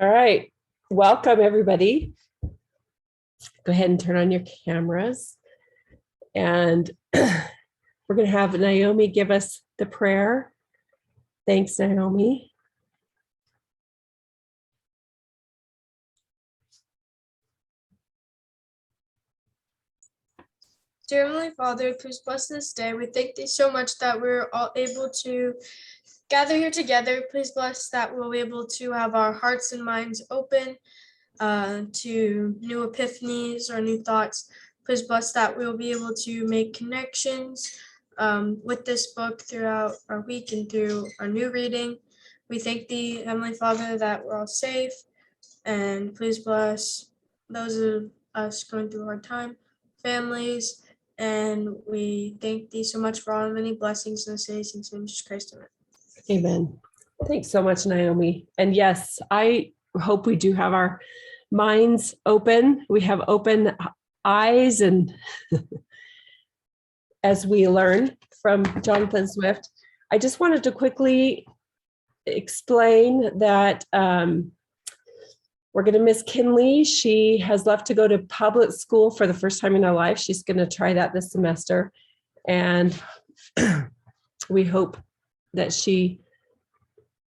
All right. Welcome, everybody. Go ahead and turn on your cameras. And we're going to have Naomi give us the prayer. Thanks, Naomi. Dear Heavenly Father, please bless this day. We thank thee so much that we're all able to gather here together. Please bless that we'll be able to have our hearts and minds open to new epiphanies or new thoughts. Please bless that we'll be able to make connections with this book throughout our week and through our new reading. We thank thee, Heavenly Father, that we're all safe. And please bless those of us going through a hard time, families, and we thank thee so much for all the many blessings in the cities in Jesus Christ. Amen. Amen. Thanks so much, Naomi. And yes, I hope we do have our minds open. We have open eyes, and as we learn from Jonathan Swift, I just wanted to quickly explain that we're going to miss Kinley. She has left to go to public school for the first time in her life. She's going to try that this semester. And we hope that she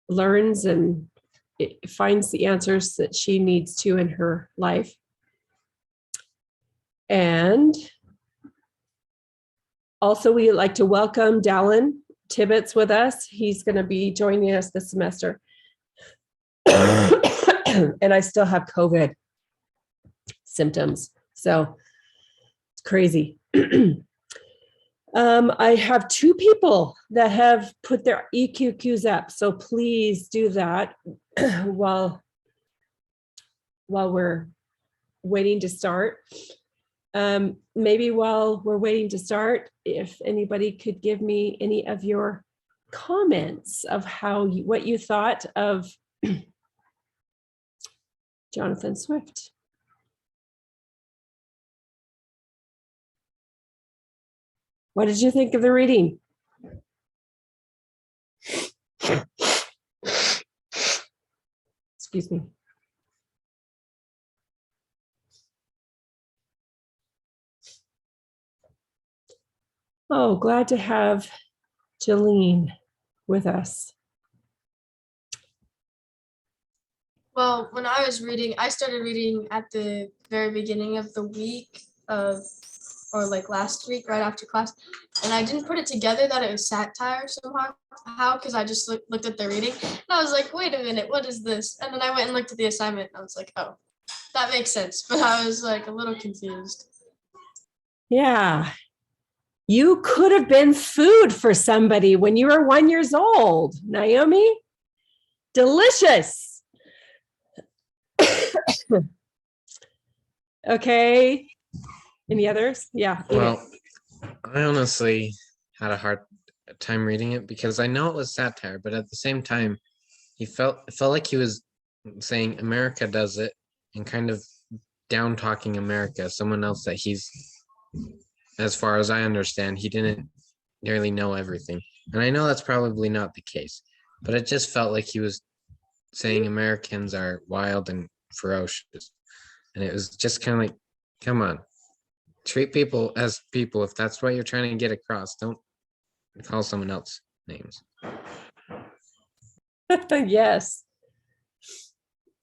learns and finds the answers that she needs to in her life. And also, we'd like to welcome Dallin Tibbetts with us. He's going to be joining us this semester. And I still have COVID symptoms, so it's crazy. I have two people that have put their EQQs up, so please do that while we're waiting to start. Maybe while we're waiting to start, if anybody could give me any of your comments of what you thought of Jonathan Swift. What did you think of the reading? Excuse me. Oh, glad to have Jolene with us. Well, when I was reading, I started reading at the very beginning of the week or like last week, right after class. And I didn't put it together that it was satire somehow, because I just looked at the reading. And I was like, wait a minute, what is this? And then I went and looked at the assignment and I was like, oh, that makes sense. But I was like a little confused. Yeah. You could have been food for somebody when you were 1 year old, Naomi. Delicious. Okay. Any others? Yeah. Well, I honestly had a hard time reading it because I know it was satire, but at the same time, it felt like he was saying America does it and kind of down talking America, someone else that he's, as far as I understand, he didn't nearly know everything. And I know that's probably not the case, but it just felt like he was saying Americans are wild and ferocious. And it was just kind of like, come on, treat people as people. If that's what you're trying to get across, don't call someone else names. Yes.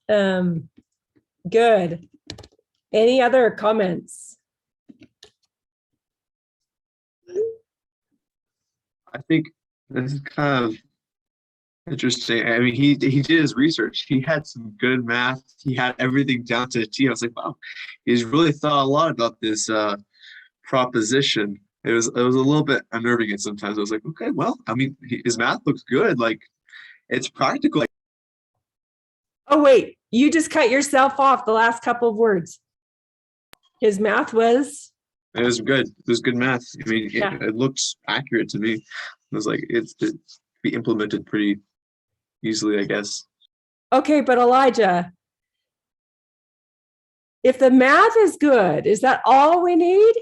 Good. Any other comments? I think this is kind of interesting. I mean, he did his research. He had some good math. He had everything down to a T. I was like, wow, he's really thought a lot about this proposition. It was a little bit unnerving at sometimes. I was like, okay, well, I mean, his math looks good. Like, it's practical. Oh, wait, you just cut yourself off the last couple of words. His math was? It was good. It was good math. I mean, Yeah. it looks accurate to me. It was like, it's be implemented pretty easily, I guess. Okay, but Elijah, if the math is good, is that all we need?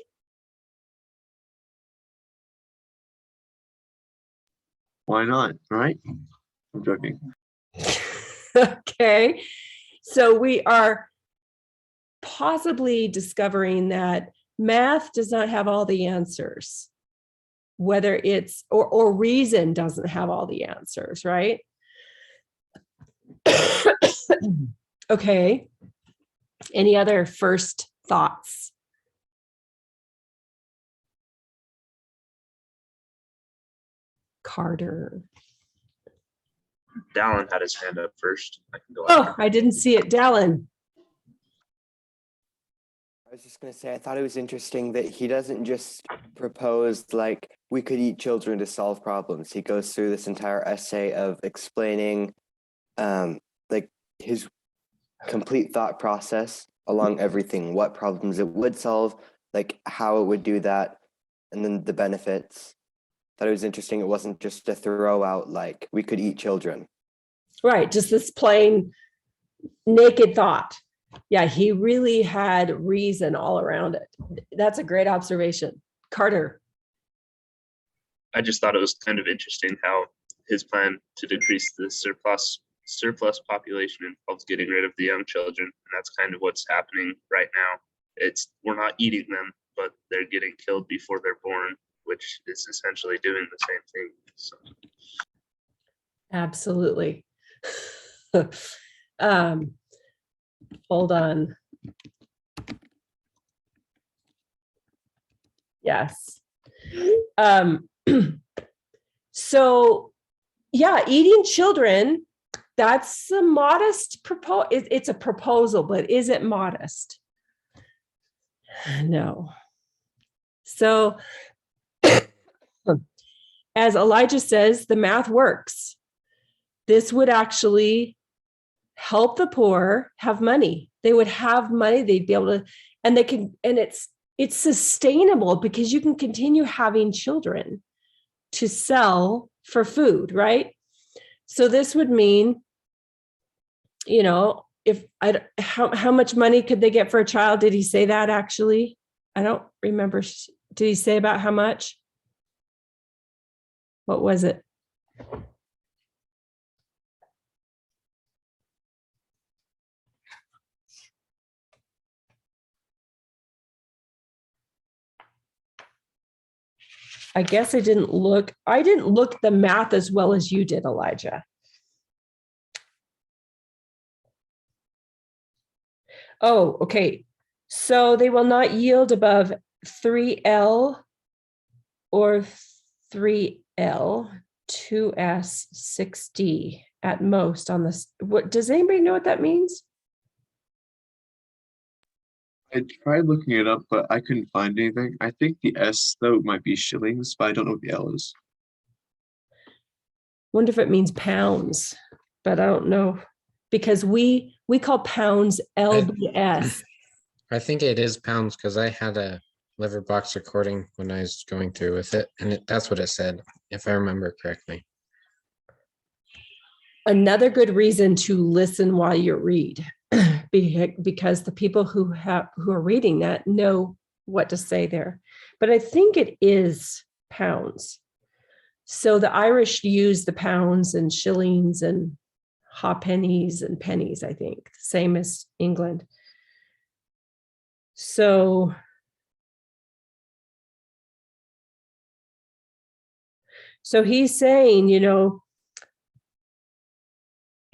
Why not? Right? I'm joking. Okay. So we are possibly discovering that math does not have all the answers, whether it's, or reason doesn't have all the answers, right? Okay. Any other first thoughts? Carter. Dallin had his hand up first. I can go Oh, after. I didn't see it. Dallin. I was just going to say, I thought it was interesting that he doesn't just propose like we could eat children to solve problems. He goes through this entire essay of explaining like his complete thought process along everything, what problems it would solve, like how it would do that, and then the benefits. Thought it was interesting. It wasn't just to throw out like we could eat children. Right. Just this plain naked thought. Yeah, he really had reason all around it. That's a great observation. Carter. I just thought it was kind of interesting how his plan to decrease the surplus population involves getting rid of the young children, and that's kind of what's happening right now. We're not eating them, but they're getting killed before they're born, which is essentially doing the same thing. So. Absolutely. Hold on. Yes. So yeah, eating children, that's a modest proposal. It's a proposal, but is it modest? No. So as Elijah says, the math works. This would actually help the poor have money. They would have money, they'd be able to, and they can, and it's sustainable because you can continue having children to sell for food, right? So this would mean, you know, how much money could they get for a child? Did he say that actually? I don't remember. Did he say about how much? What was it? I guess I didn't look the math as well as you did, Elijah. Oh, okay. So they will not yield above 3L or 3L, 2S, 6D at most on this. What does anybody know what that means? I tried looking it up, but I couldn't find anything. I think the S though might be shillings, but I don't know what the L is. Wonder if it means pounds, but I don't know because we call pounds LBS. I think it is pounds because I had a liver box recording when I was going through with it, and that's what it said, if I remember correctly. Another good reason to listen while you read, because the people who are reading that know what to say there. But I think it is pounds. So the Irish use the pounds and shillings and halfpennies and pennies, I think, same as England. So he's saying, you know,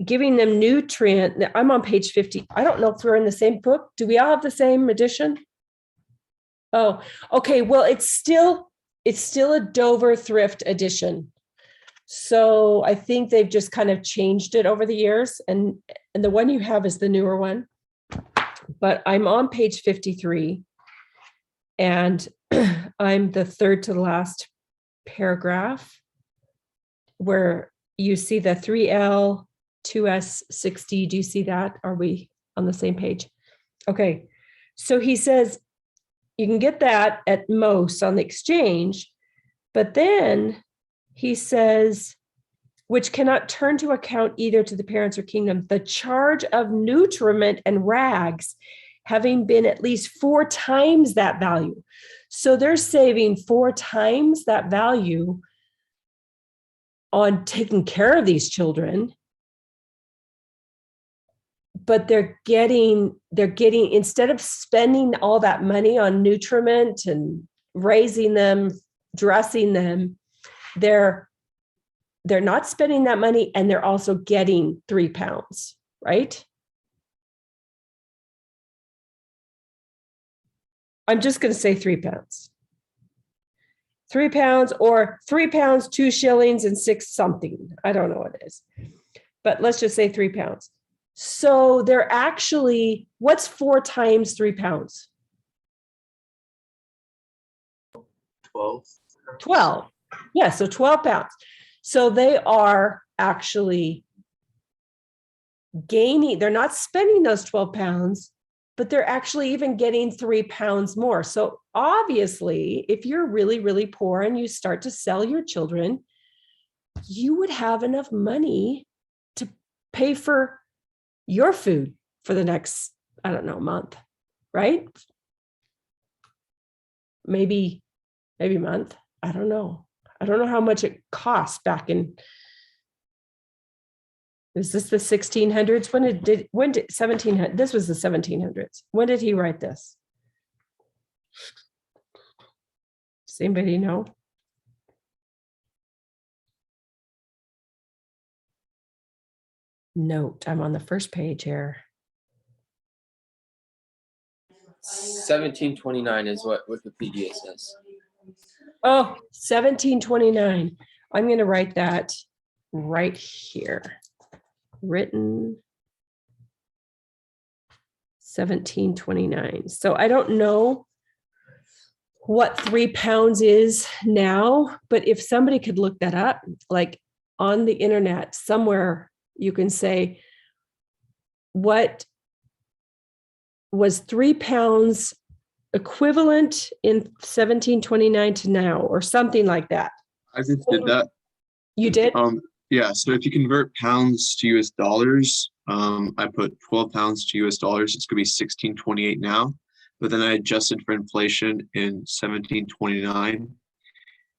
giving them nutrient. I'm on page 50. I don't know if we're in the same book. Do we all have the same edition? Oh, okay. Well, it's still a Dover thrift edition. So I think they've just kind of changed it over the years. And the one you have is the newer one. But I'm on page 53. And I'm the third to the last paragraph where you see the 3L, 2S, 6D. Do you see that? Are we on the same page? Okay. So he says you can get that at most on the exchange, but then he says, which cannot turn to account either to the parents or kingdom, the charge of nutriment and rags having been at least 4 times that value. So they're saving 4 times that value on taking care of these children but they're getting, instead of spending all that money on nutriment and raising them, dressing them, they're not spending that money, and they're also getting 3 pounds, right? I'm just going to say 3 pounds. 3 pounds, or 3 pounds, 2 shillings and 6 something. I don't know what it is, but let's just say 3 pounds. So they're actually, what's 4 times 3 pounds? 12. 12. Yeah, so 12 pounds. So they are actually gaining, they're not spending those 12 pounds, but they're actually even getting 3 pounds more. So obviously, if you're really, really poor and you start to sell your children, you would have enough money to pay for your food for the next, I don't know, month, right? Maybe month. I don't know. I don't know how much it costs back in. Is this the 1600s? When did 1700? This was the 1700s. When did he write this? Does anybody know? Note, I'm on the first page here. 1729 is what Wikipedia says. Oh, 1729. I'm going to write that right here. Written 1729. So I don't know what 3 pounds is now, but if somebody could look that up, like on the internet somewhere, you can say, what was 3 pounds equivalent in 1729 to now, or something like that. I just did that. You did? Yeah, so if you convert pounds to US dollars, I put 12 pounds to US dollars, it's gonna be 1628 now. But then I adjusted for inflation in 1729.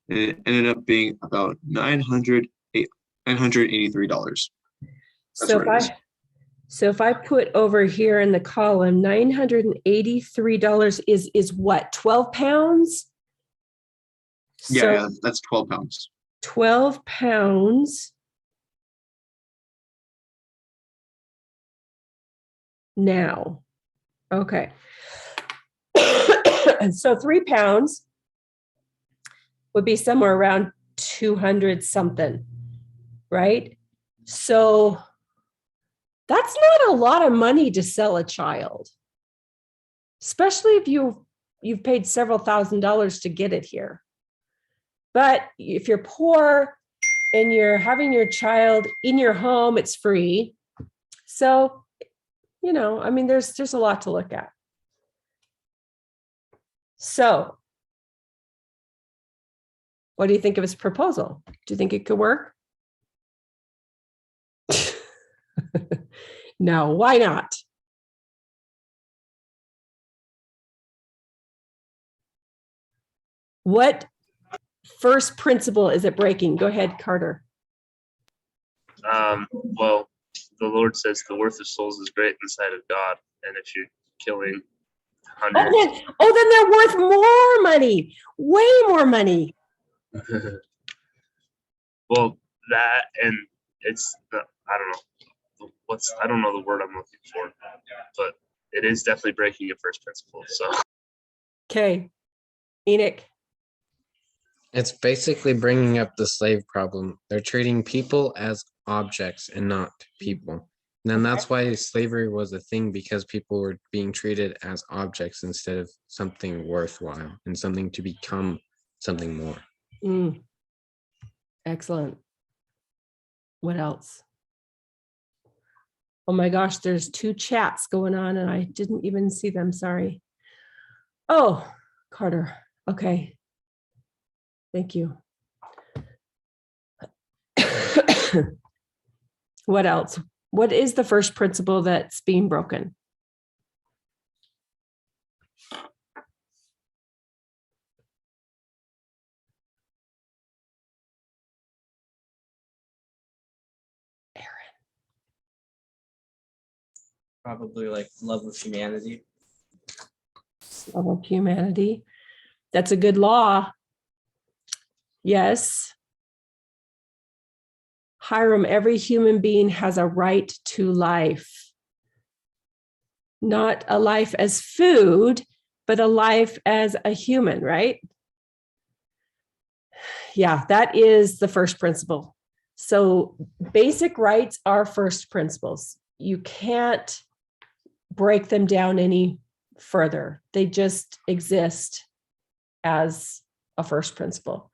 And it ended up being about $983. So if I put over here in the column, $983 is what, 12 pounds? Yeah, that's 12 pounds. 12 pounds now. Okay. So 3 pounds would be somewhere around 200 something, right? So that's not a lot of money to sell a child, especially if you've paid several $1,000s to get it here. But if you're poor and you're having your child in your home, it's free. So, I mean, there's a lot to look at. So, what do you think of his proposal? Do you think it could work? No, why not? What first principle is it breaking? Go ahead, Carter. Well, the Lord says the worth of souls is great in the sight of God, and if you're killing hundreds, then they're worth more money, way more money. well, that and it's I don't know I don't know the word I'm looking for, but it is definitely breaking a first principle. So Okay, Enoch. It's basically bringing up the slave problem. They're treating people as objects and not people. And then that's why slavery was a thing, because people were being treated as objects instead of something worthwhile and something to become something more. Excellent. What else? Oh my gosh, there's 2 chats going on and I didn't even see them. Sorry. Oh, Carter. Okay. Thank you. What else? What is the first principle that's being broken? Probably like love of humanity. Love of humanity. That's a good law. Yes. Hiram, every human being has a right to life. Not a life as food, but a life as a human, right? Yeah, that is the first principle. So basic rights are first principles. You can't break them down any further. They just exist as a first principle.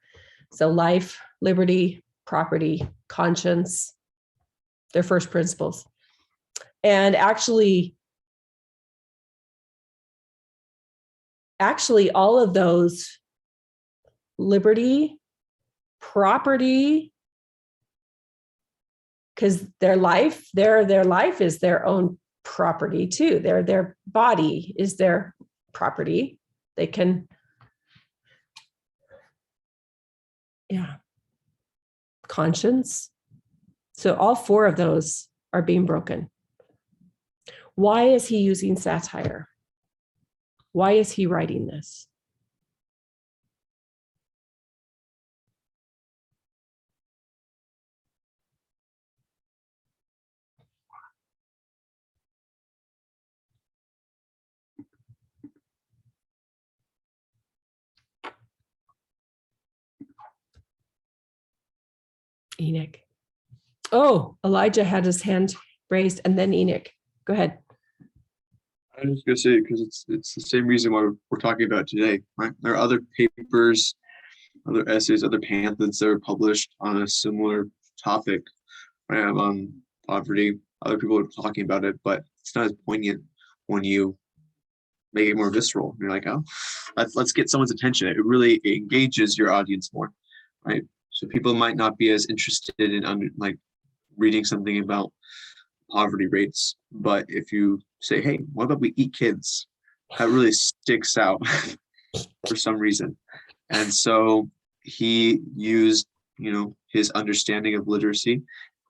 So life, liberty, property, conscience, they're first principles. And actually all of those, liberty, property, because their life is their own property too. Their body is their property. They can, yeah. Conscience. So all four of those are being broken. Why is he using satire? Why is he writing this? Enoch. Oh, Elijah had his hand raised, and then Enoch. Go ahead. I was gonna say, because it's the same reason why we're talking about it today, right? There are other papers, other essays, other pamphlets that are published on a similar topic, right? On poverty. Other people are talking about it, but it's not as poignant when you make it more visceral. You're like, oh, let's get someone's attention. It really engages your audience more, right? So people might not be as interested in reading something about poverty rates, but if you say, hey, what about we eat kids? That really sticks out for some reason. And so he used, his understanding of literacy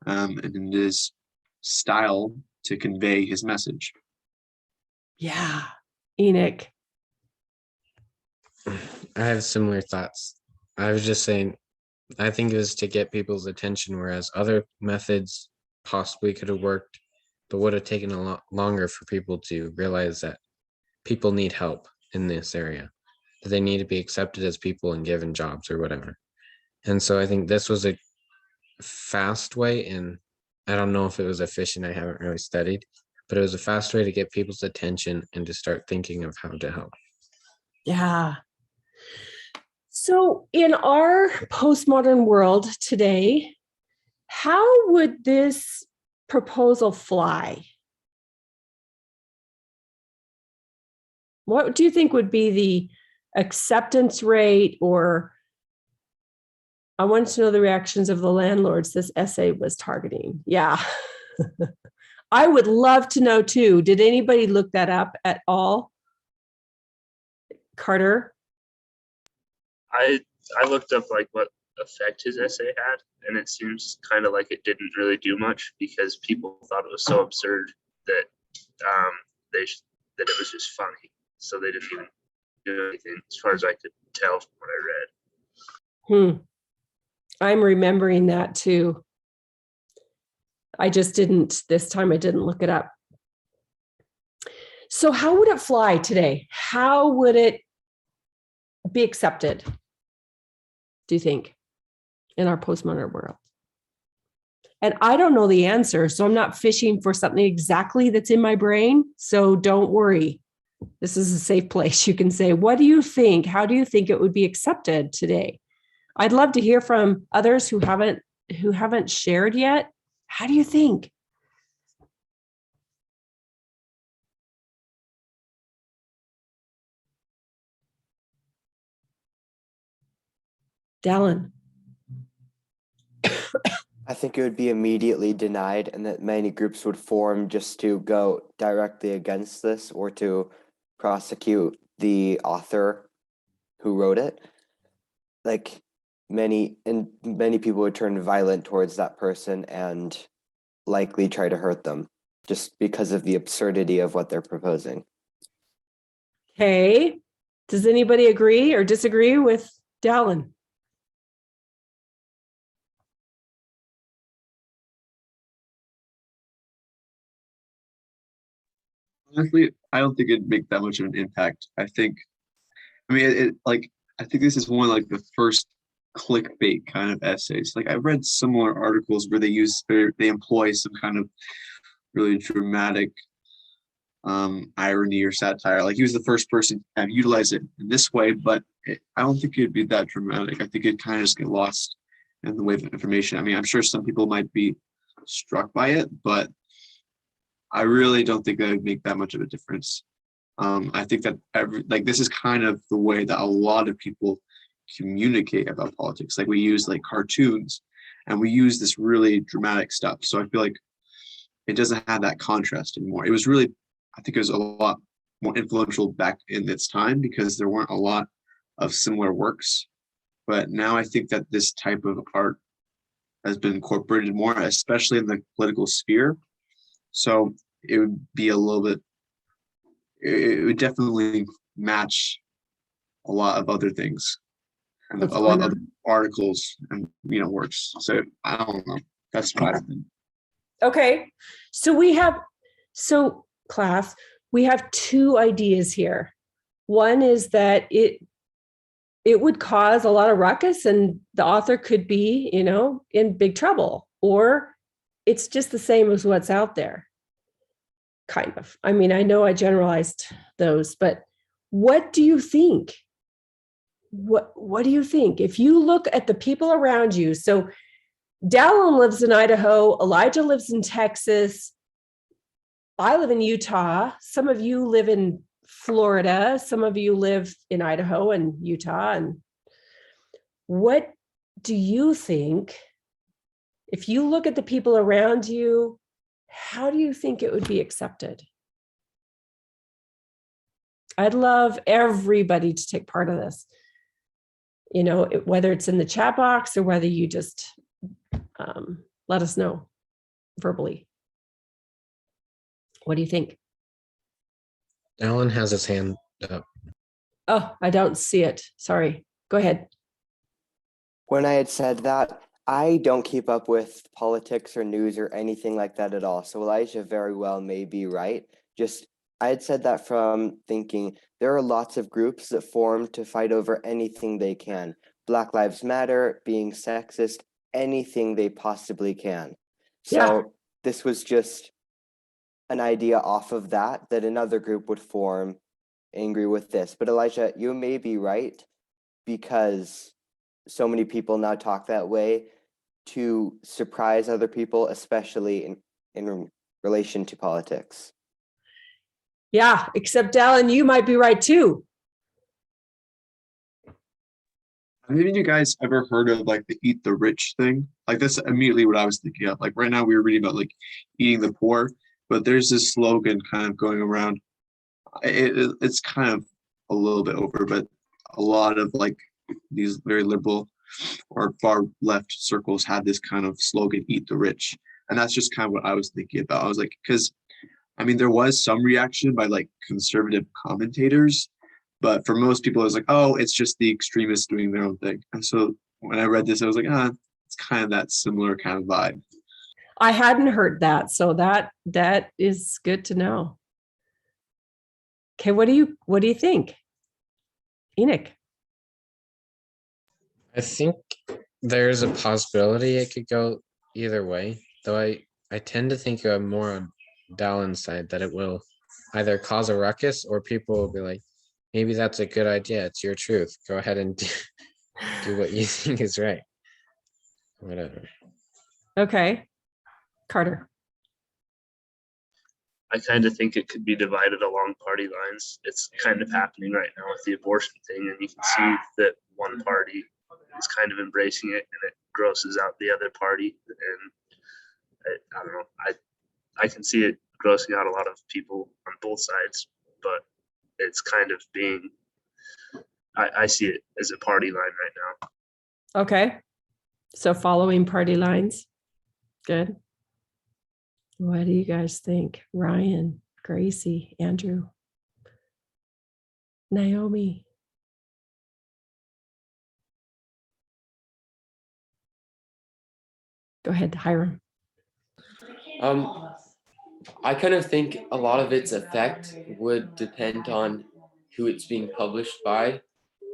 and his style to convey his message. Yeah, Enoch. I have similar thoughts. I was just saying, I think it was to get people's attention, whereas other methods possibly could have worked, but would have taken a lot longer for people to realize that people need help in this area, that they need to be accepted as people and given jobs or whatever. And so I think this was a fast way, and I don't know if it was efficient, I haven't really studied, but it was a fast way to get people's attention and to start thinking of how to help. Yeah. So in our postmodern world today, how would this proposal fly? What do you think would be the acceptance rate? Or I want to know the reactions of the landlords this essay was targeting. Yeah. I would love to know too. Did anybody look that up at all? Carter? I looked up like what effect his essay had, and it seems kind of like it didn't really do much because people thought it was so absurd that that it was just funny. So they didn't even do anything, as far as I could tell from what I read. I'm remembering that too. I just didn't, this time I didn't look it up. So how would it fly today? How would it be accepted, do you think, in our postmodern world? And I don't know the answer, so I'm not fishing for something exactly that's in my brain. So don't worry. This is a safe place. You can say, what do you think? How do you think it would be accepted today? I'd love to hear from others who haven't shared yet. How do you think? Dallin. I think it would be immediately denied, and that many groups would form just to go directly against this or to prosecute the author who wrote it. Like many people would turn violent towards that person and likely try to hurt them just because of the absurdity of what they're proposing. Okay. Does anybody agree or disagree with Dallin? Honestly, I don't think it'd make that much of an impact. I think, I mean, like, I think this is one of like the first clickbait kind of essays. Like I've read similar articles where they employ some kind of really dramatic irony or satire. Like he was the first person to have utilized it in this way, but I don't think it'd be that dramatic. I think it kind of just get lost in the wave of information. I mean, I'm sure some people might be struck by it, but I really don't think that would make that much of a difference. I think that this is kind of the way that a lot of people communicate about politics. Like we use like cartoons and we use this really dramatic stuff. So I feel like it doesn't have that contrast anymore. It was really, I think it was a lot more influential back in its time because there weren't a lot of similar works. But now I think that this type of art has been incorporated more, especially in the political sphere. So it would be a little bit, it would definitely match a lot of other things and a lot of other articles and works. So I don't know. That's what I think. Okay. Class, we have two ideas here. One is that it would cause a lot of ruckus and the author could be, in big trouble, or it's just the same as what's out there. Kind of. I mean, I know I generalized those, but what do you think? What do you think? If you look at the people around you, so Dallin lives in Idaho, Elijah lives in Texas, I live in Utah, some of you live in Florida, some of you live in Idaho and Utah. And what do you think, if you look at the people around you, how do you think it would be accepted? I'd love everybody to take part of this. Whether it's in the chat box or whether you just let us know verbally. What do you think? Alan has his hand up. Oh, I don't see it. Sorry. Go ahead. When I had said that, I don't keep up with politics or news or anything like that at all. So Elijah very well may be right. I had said that from thinking there are lots of groups that form to fight over anything they can. Black Lives Matter, being sexist, anything they possibly can. So This was just an idea off of that another group would form angry with this. But Elijah, you may be right because so many people now talk that way to surprise other people, especially in relation to politics. Yeah, except Dallin, you might be right too. Have any of you guys ever heard of like the eat the rich thing? Like that's immediately what I was thinking of. Like right now we were reading about like eating the poor, but there's this slogan kind of going around. It's kind of a little bit over, but a lot of like these very liberal or far left circles have this kind of slogan, eat the rich. And that's just kind of what I was thinking about. I was like, because I mean, there was some reaction by like conservative commentators, but for most people, it was like, oh, it's just the extremists doing their own thing. And so when I read this, I was like, it's kind of that similar kind of vibe. I hadn't heard that, so that is good to know. Okay, what do you think, Enoch? I think there's a possibility it could go either way, though I tend to think more on Dallin's side that it will either cause a ruckus or people will be like, maybe that's a good idea. It's your truth. Go ahead and do what you think is right. Whatever. Okay. Carter. I kind of think it could be divided along party lines. It's kind of happening right now with the abortion thing, and you can see that one party is kind of embracing it, and it grosses out the other party. And I don't know. I can see it grossing out a lot of people on both sides, but it's kind of being. I see it as a party line right now. Okay. So following party lines. Good. What do you guys think? Ryan, Gracie, Andrew, Naomi? Go ahead, Hiram. I kind of think a lot of its effect would depend on who it's being published by,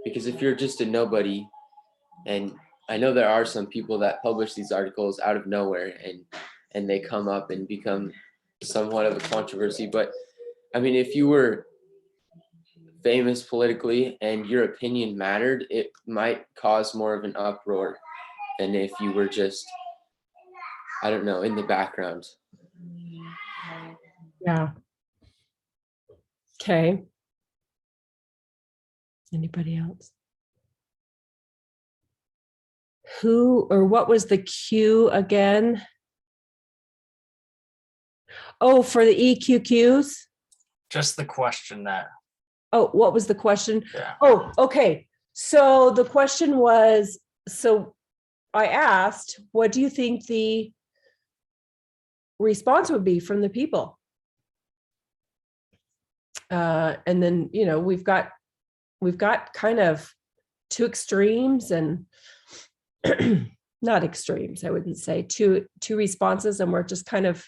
because if you're just a nobody, and I know there are some people that publish these articles out of nowhere and they come up and become somewhat of a controversy, but I mean, if you were famous politically and your opinion mattered, it might cause more of an uproar than if you were just, I don't know, in the background. Yeah. Okay. Anybody else? Who or what was the cue again? Oh, for the EQQs? Just the question that, Oh, what was the question? yeah. Oh, okay. So the question was, so I asked, what do you think the response would be from the people? And then, you know, we've got kind of two extremes and not extremes, I wouldn't say, two responses, and we're just kind of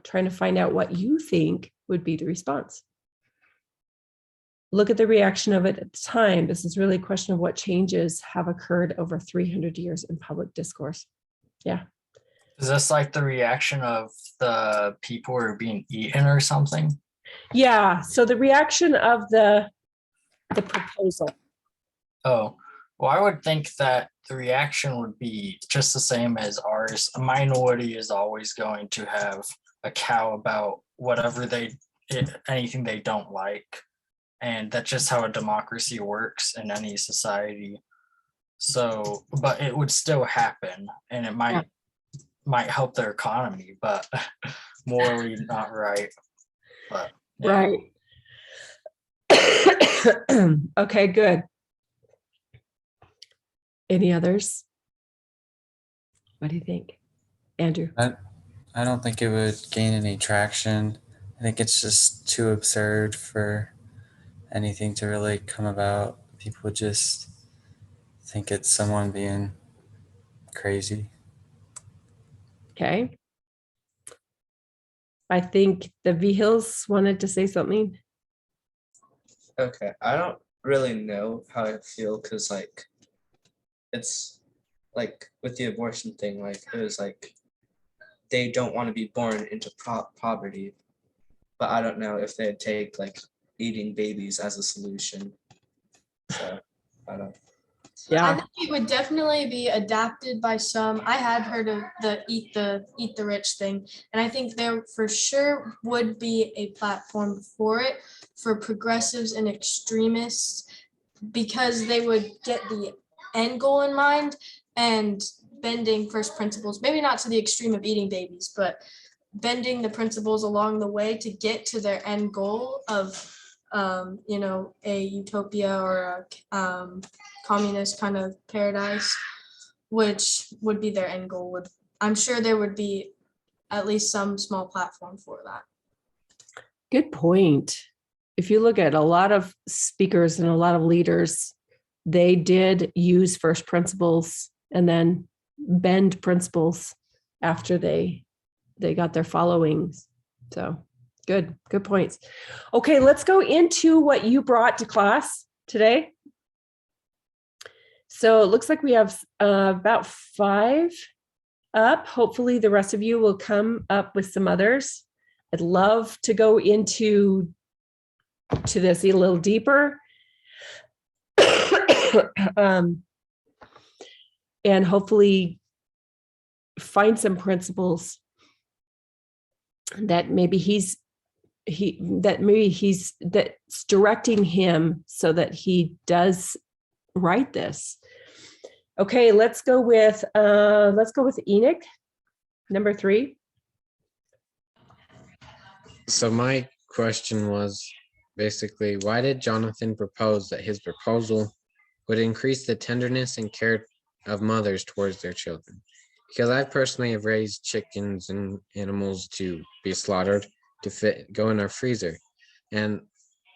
trying to find out what you think would be the response. Look at the reaction of it at the time. This is really a question of what changes have occurred over 300 years in public discourse. Yeah. Is this like the reaction of the people who are being eaten or something? Yeah. So the reaction of the proposal. Oh, well, I would think that the reaction would be just the same as ours. A minority is always going to have a cow about whatever anything they don't like. And that's just how a democracy works in any society. So, but it would still happen, and it might help their economy, but morally not right. But yeah. Right. Okay, good. Any others? What do you think, Andrew? I don't think it would gain any traction. I think it's just too absurd for anything to really come about. People would just think it's someone being crazy. Okay. I think the V Hills wanted to say something. Okay, I don't really know how I feel because like it's like with the abortion thing, like it was like they don't want to be born into poverty, but I don't know if they'd take like eating babies as a solution. So I don't. I Yeah. think it would definitely be adapted by some. I had heard of the eat the rich thing, and I think there for sure would be a platform for it for progressives and extremists, because they would get the end goal in mind and bending first principles, maybe not to the extreme of eating babies, but bending the principles along the way to get to their end goal of you know, a utopia or a communist kind of paradise, which would be their end goal. I'm sure there would be at least some small platform for that. Good point. If you look at a lot of speakers and a lot of leaders, they did use first principles and then bend principles after they got their followings. So good points. Okay, let's go into what you brought to class today. So it looks like we have about 5 up. Hopefully the rest of you will come up with some others. I'd love to go into this a little deeper. And hopefully find some principles that that's directing him so that he does write this. Okay, let's go with Enoch, number 3. So my question was basically, why did Jonathan propose that his proposal would increase the tenderness and care of mothers towards their children? because I personally have raised chickens and animals to be slaughtered to go in our freezer, and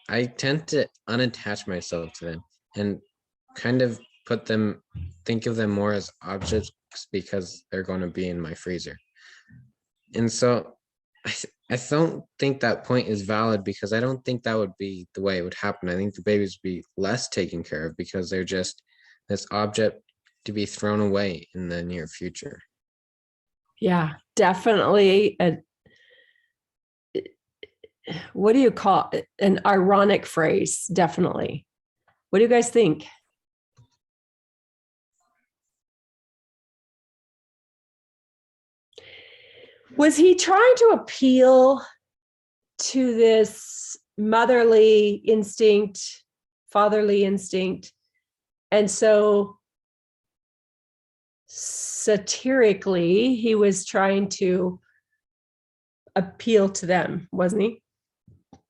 I tend to unattach myself to them and kind of think of them more as objects because they're going to be in my freezer. And so I don't think that point is valid because I don't think that would be the way it would happen. I think the babies would be less taken care of because they're just this object to be thrown away in the near future. Yeah, definitely. What do you call it? An ironic phrase? Definitely. What do you guys think? Was he trying to appeal to this motherly instinct, fatherly instinct? And so satirically, he was trying to appeal to them, wasn't he?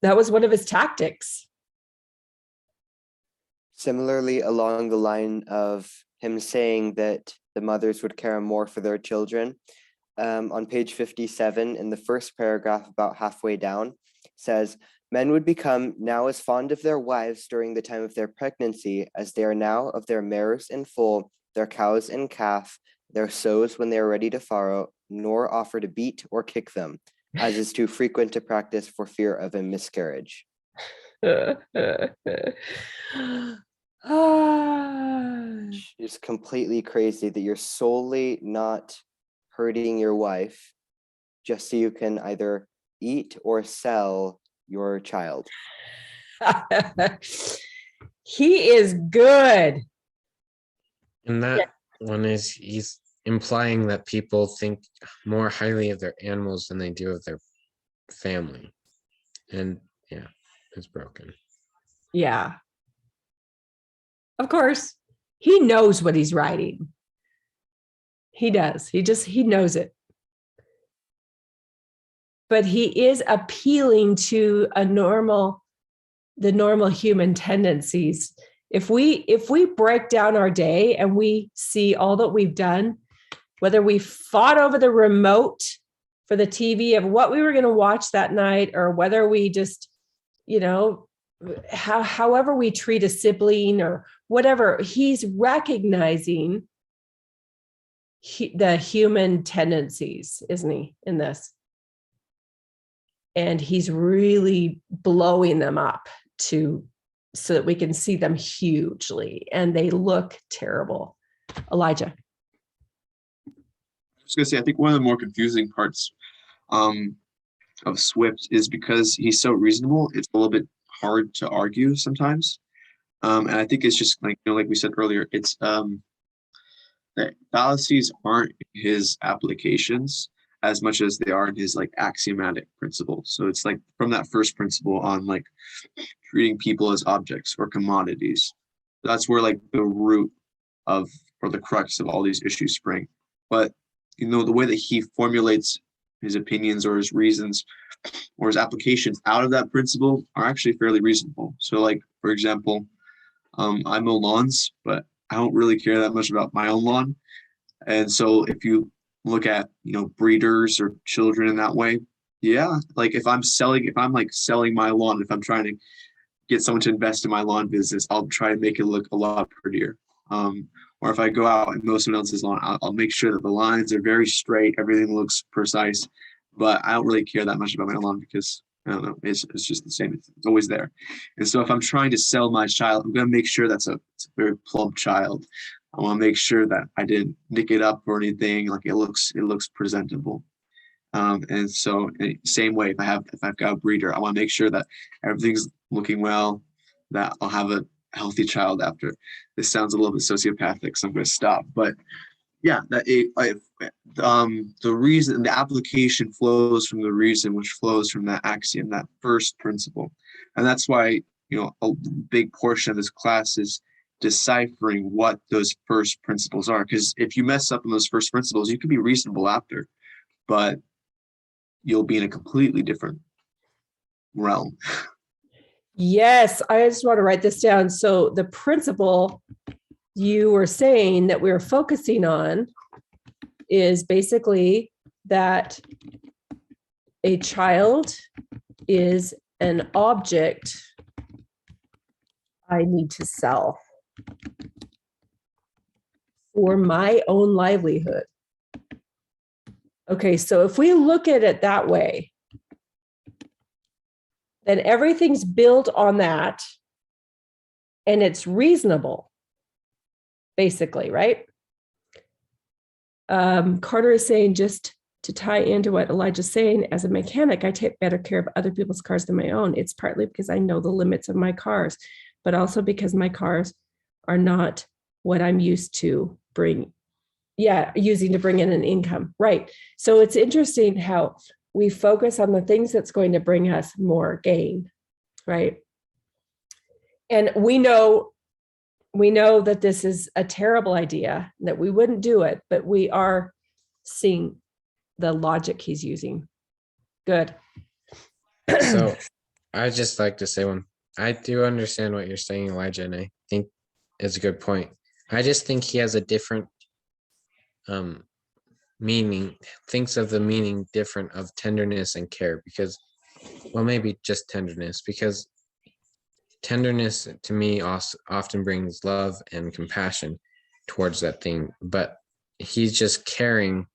That was one of his tactics. Similarly, along the line of him saying that the mothers would care more for their children, on page 57, in the first paragraph, about halfway down, says, men would become now as fond of their wives during the time of their pregnancy as they are now of their mares in foal, their cows in calf, their sows when they are ready to farrow, nor offer to beat or kick them, as is too frequent to practice for fear of a miscarriage. It's completely crazy that you're solely not hurting your wife just so you can either eat or sell your child. He is good. And that one is he's implying that people think more highly of their animals than they do of their family. And yeah, it's broken. Yeah. Of course, he knows what he's writing. He does. He knows it. But he is appealing to the normal human tendencies. If we break down our day and we see all that we've done, whether we fought over the remote for the TV of what we were going to watch that night, or whether we just, however we treat a sibling or whatever, he's recognizing the human tendencies, isn't he, in this? And he's really blowing them up so that we can see them hugely, and they look terrible. Elijah. I was going to say, I think one of the more confusing parts of Swift is because he's so reasonable, it's a little bit hard to argue sometimes. And I think it's just like we said earlier, it's that fallacies aren't his applications as much as they are in his axiomatic principles. So it's from that first principle on treating people as objects or commodities. That's where the root of, or the crux of all these issues spring. But the way that he formulates his opinions or his reasons or his applications out of that principle are actually fairly reasonable. So for example, I mow lawns, but I don't really care that much about my own lawn. And so if you look at, breeders or children in that way, yeah, if I'm selling my lawn, if I'm trying to get someone to invest in my lawn business, I'll try to make it look a lot prettier. Or if I go out and mow someone else's lawn, I'll make sure that the lines are very straight, everything looks precise. But I don't really care that much about my lawn because I don't know, it's just the same. It's always there. And so if I'm trying to sell my child, I'm going to make sure it's a very plump child. I want to make sure that I didn't nick it up or anything. It looks presentable. And so same way, if I've got a breeder, I want to make sure that everything's looking well, that I'll have a healthy child after. This sounds a little bit sociopathic, so I'm going to stop. But yeah, the reason, the application flows from the reason, which flows from that axiom, that first principle. And that's why, a big portion of this class is deciphering what those first principles are. Because if you mess up on those first principles, you can be reasonable after, but you'll be in a completely different realm. Yes, I just want to write this down. So the principle you were saying that we were focusing on is basically that a child is an object I need to sell for my own livelihood. Okay, so if we look at it that way, then everything's built on that and it's reasonable, basically, right? Carter is saying, just to tie into what Elijah's saying, as a mechanic, I take better care of other people's cars than my own. It's partly because I know the limits of my cars, but also because my cars are not what I'm used to using to bring in an income. Right. So it's interesting how we focus on the things that's going to bring us more gain, right? And we know that this is a terrible idea, that we wouldn't do it, but we are seeing the logic he's using. Good. So I'd just like to say one. I do understand what you're saying, Elijah, and I think it's a good point. I just think he has a different meaning, thinks of the meaning different of tenderness and care, because, well, maybe just tenderness, because tenderness to me also often brings love and compassion towards that thing, but he's just caring,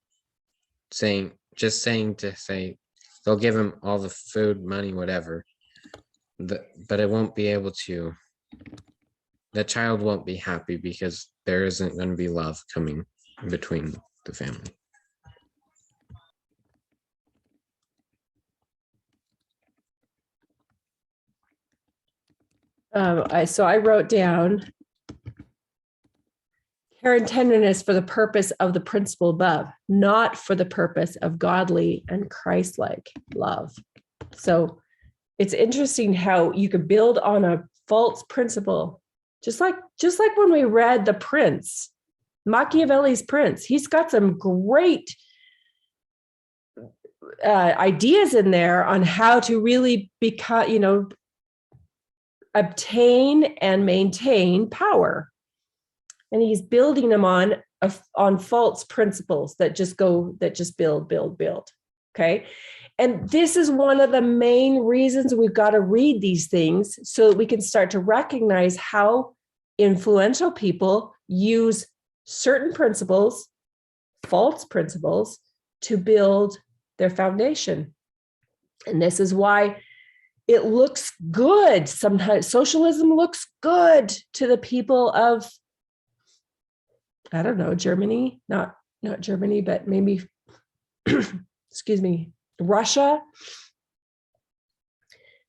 saying they'll give him all the food, money, whatever, but it won't be able to, the child won't be happy because there isn't going to be love coming between the family. I wrote down care and tenderness for the purpose of the principle above, not for the purpose of godly and Christ-like love. So it's interesting how you could build on a false principle, just like when we read The Prince, Machiavelli's Prince. He's got some great ideas in there on how to really become, obtain and maintain power. And he's building them on false principles that just build. Okay. And this is one of the main reasons we've got to read these things, so that we can start to recognize how influential people use certain principles, false principles, to build their foundation. And this is why it looks good. Sometimes socialism looks good to the people of, I don't know, Germany, not Germany, but maybe, excuse me, Russia.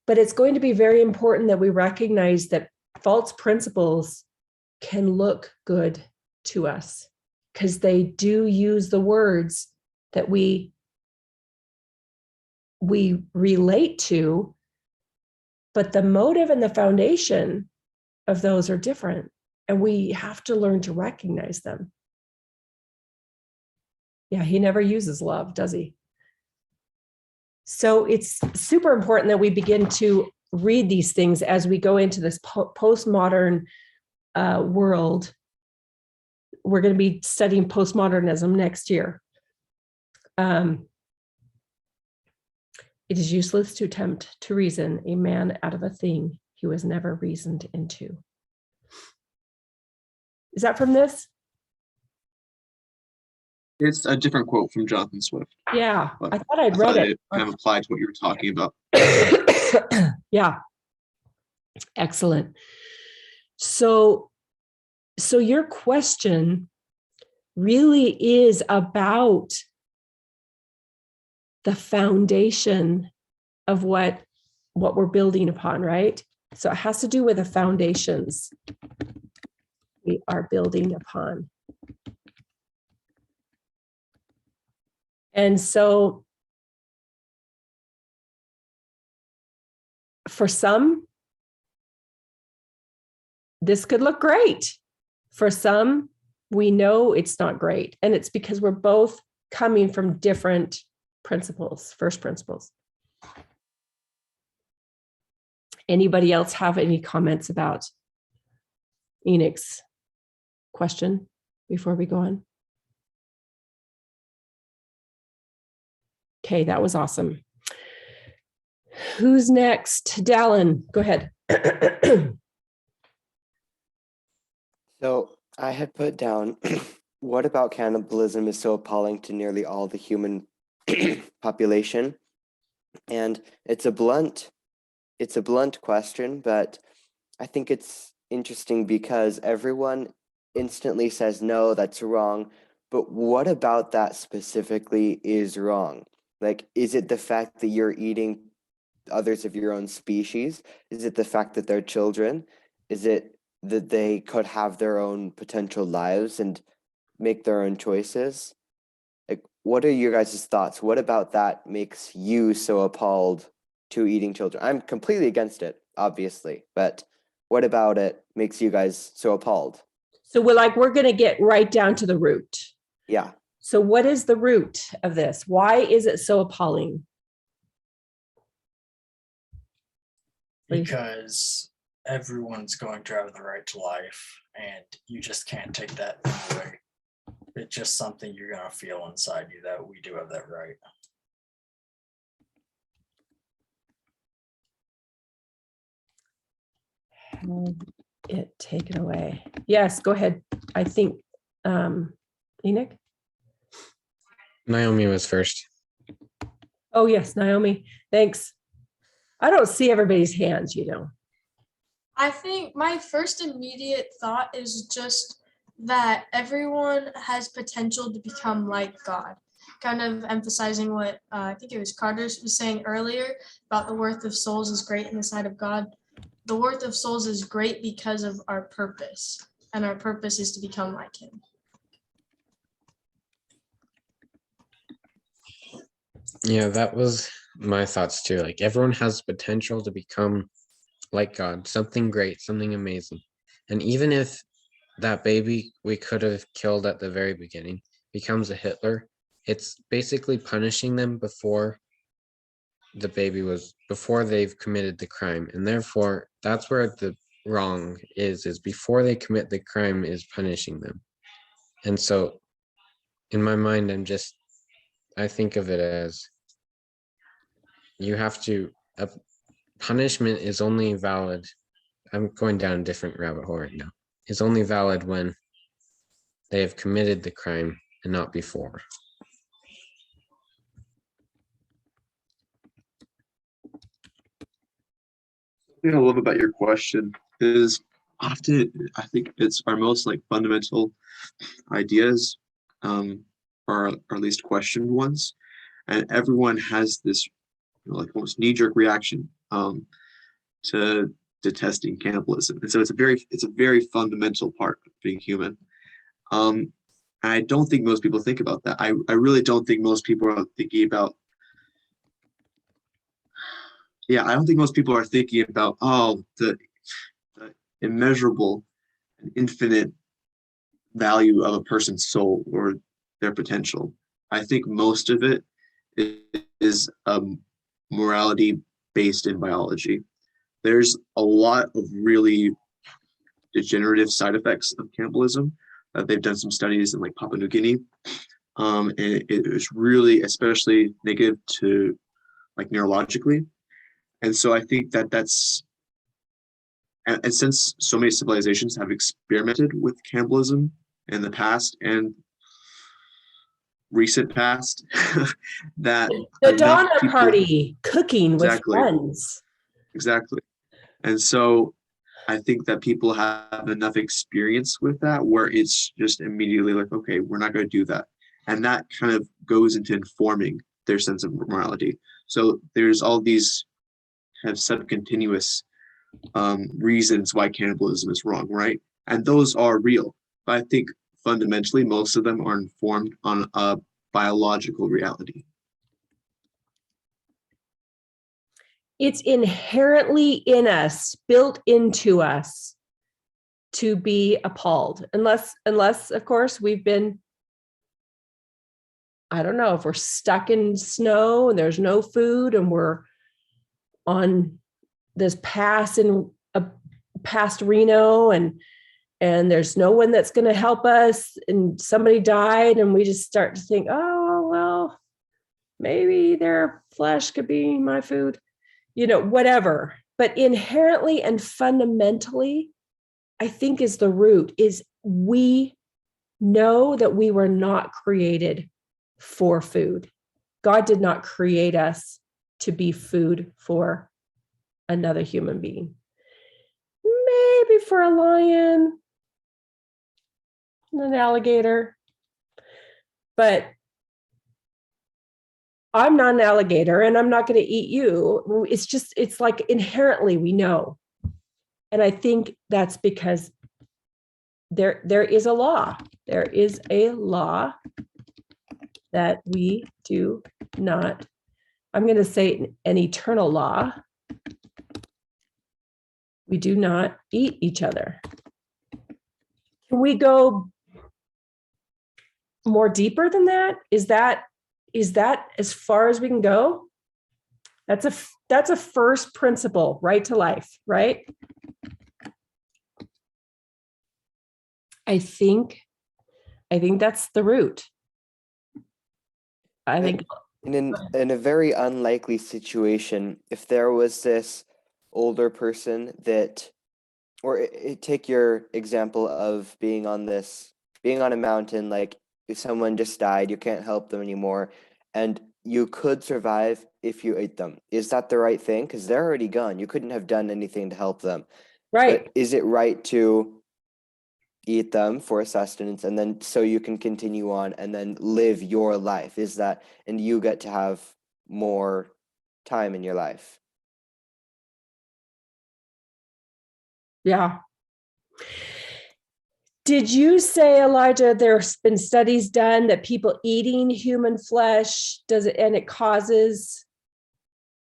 But it's going to be very important that we recognize that false principles can look good to us, because they do use the words that we relate to, but the motive and the foundation of those are different. And we have to learn to recognize them. Yeah, he never uses love, does he? So it's super important that we begin to read these things as we go into this postmodern world. We're going to be studying postmodernism next year. It is useless to attempt to reason a man out of a thing he was never reasoned into. Is that from this? It's a different quote from Jonathan Swift. Yeah, But I thought I'd read it. Kind of applied to what you were talking about. Yeah, excellent. So your question really is about the foundation of what we're building upon, right? So it has to do with the foundations we are building upon. And so for some, this could look great. For some, we know it's not great. And it's because we're both coming from different principles, first principles. Anybody else have any comments about Enoch's question before we go on? Okay, that was awesome. Who's next? Dallin, go ahead. So I had put down, what about cannibalism is so appalling to nearly all the human population? And it's a blunt question, but I think it's interesting because everyone instantly says, no, that's wrong. But what about that specifically is wrong? Like, is it the fact that you're eating others of your own species? Is it the fact that they're children? Is it that they could have their own potential lives and make their own choices? Like, what are your guys' thoughts? What about that makes you so appalled to eating children? I'm completely against it, obviously, but what about it makes you guys so appalled? So we're going to get right down to the root. Yeah. So what is the root of this? Why is it so appalling? Because everyone's going to have the right to life, and you just can't take that thing away. It's just something you're going to feel inside you that we do have that right. Have it taken away. Yes, go ahead. I think, Enoch? Naomi was first. Oh, yes, Naomi. Thanks. I don't see everybody's hands, I think my first immediate thought is just that everyone has potential to become like God, kind of emphasizing what I think it was Carter was saying earlier about the worth of souls is great in the sight of God. The worth of souls is great because of our purpose, and our purpose is to become like him. Yeah, that was my thoughts too. Like everyone has potential to become like God, something great, something amazing. And even if that baby we could have killed at the very beginning becomes a Hitler, it's basically punishing them before they've committed the crime. And therefore, that's where the wrong is before they commit the crime is punishing them. And so in my mind, I think of it as you have to, punishment is only valid. I'm going down a different rabbit hole right now. It's only valid when they have committed the crime and not before. Thing I love about your question is often I think it's our most like fundamental ideas, or at least questioned ones, and everyone has this like almost knee-jerk reaction to detesting cannibalism, and so it's a very fundamental part of being human. I don't think most people think about that. I really don't think most people are thinking about. Yeah, I don't think most people are thinking about the immeasurable and infinite value of a person's soul or their potential. I think most of it is morality based in biology. There's a lot of really degenerative side effects of cannibalism. They've done some studies in like Papua New Guinea, and it was really especially negative to like neurologically. And so I think that's, and since so many civilizations have experimented with cannibalism in the past and recent past, that the enough Donner people, Party, cooking exactly, with friends. exactly. And so I think that people have enough experience with that where it's just immediately like, okay, we're not going to do that. And that kind of goes into informing their sense of morality. So there's all these kind of subcontinuous reasons why cannibalism is wrong, right? And those are real. But I think fundamentally, most of them are informed on a biological reality. It's inherently in us, built into us to be appalled, unless of course we've been, I don't know, if we're stuck in snow and there's no food and we're on this pass past Reno and there's no one that's going to help us and somebody died and we just start to think, oh, well, maybe their flesh could be my food, whatever. But inherently and fundamentally, I think is the root is we know that we were not created for food. God did not create us to be food for another human being. Maybe for a lion, an alligator, but I'm not an alligator and I'm not going to eat you. It's like inherently we know. And I think that's because there is a law. There is a law that we do not, I'm going to say an eternal law. We do not eat each other. Can we go more deeper than that? Is that as far as we can go? That's a first principle, right to life, right? I think that's the root. I think in a very unlikely situation, if there was this older person that, or take your example of being on a mountain, like if someone just died, you can't help them anymore, and you could survive if you ate them. Is that the right thing? Because they're already gone. You couldn't have done anything to help them. right. But is it right to eat them for sustenance and then so you can continue on and then live your life? Is that, and you get to have more time in your life? Yeah. Did you say, Elijah, there's been studies done that people eating human flesh it causes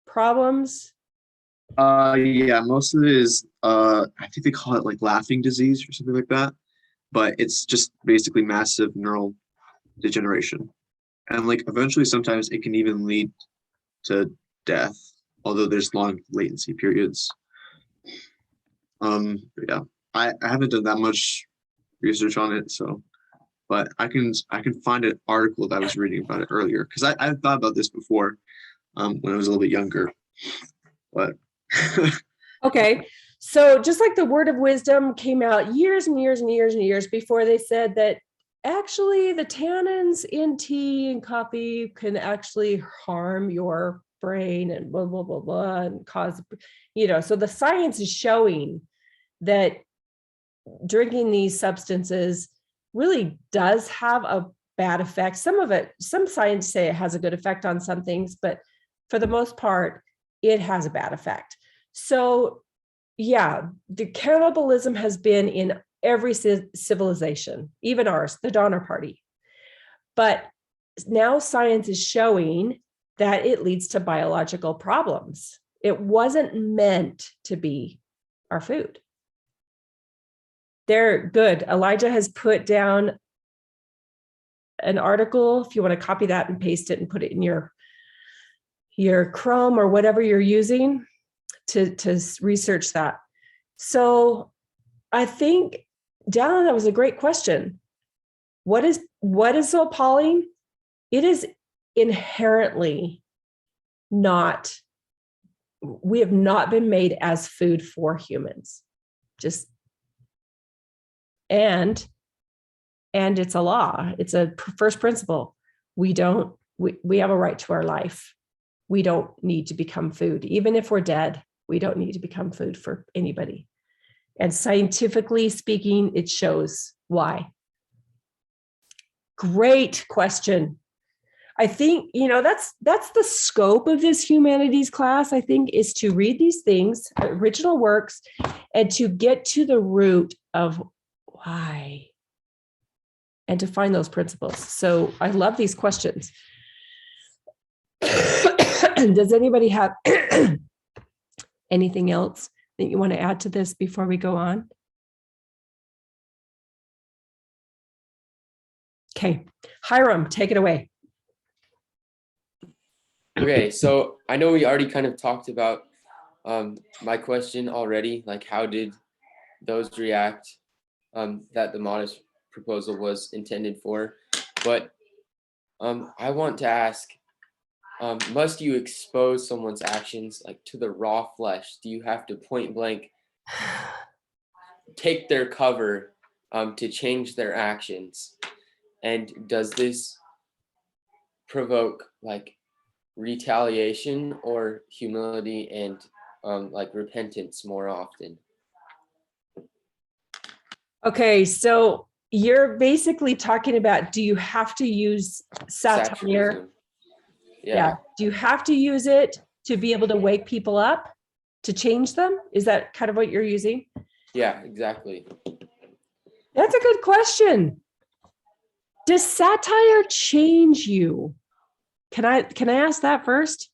problems? Yeah, most of it is I think they call it like laughing disease or something like that. But it's just basically massive neural degeneration. And like eventually sometimes it can even lead to death, although there's long latency periods. But yeah, I haven't done that much research on it, so but I can find an article that I was reading about it earlier because I thought about this before when I was a little bit younger. But Okay. So just like the word of wisdom came out years and years and years and years before they said that actually the tannins in tea and coffee can actually harm your brain and blah, blah, blah, blah, and cause, so the science is showing that drinking these substances really does have a bad effect. Some science say it has a good effect on some things, but for the most part, it has a bad effect. So yeah, the cannibalism has been in every civilization, even ours, the Donner Party. But now science is showing that it leads to biological problems. It wasn't meant to be our food. They're good. Elijah has put down an article. If you want to copy that and paste it and put it in your Chrome or whatever you're using to research that. So I think, Dallin, that was a great question. What is so appalling? It is inherently not, we have not been made as food for humans. And it's a law. It's a first principle. We have a right to our life. We don't need to become food. Even if we're dead, we don't need to become food for anybody. And scientifically speaking, it shows why. Great question. I think, that's the scope of this humanities class, I think, is to read these things, original works, and to get to the root of why and to find those principles. So I love these questions. Does anybody have anything else that you want to add to this before we go on? Okay, Hiram, take it away. Okay, so I know we already kind of talked about my question already, like how did those react that the modest proposal was intended for, but I want to ask, must you expose someone's actions like to the raw flesh? Do you have to point blank take their cover to change their actions? And does this provoke like retaliation or humility and like repentance more often? Okay, so you're basically talking about, do you have to use satire? Satirism. Yeah. Do you have to use it to be able to wake people up, to change them? Is that kind of what you're using? Yeah, exactly. That's a good question. Does satire change you? Can I ask that first?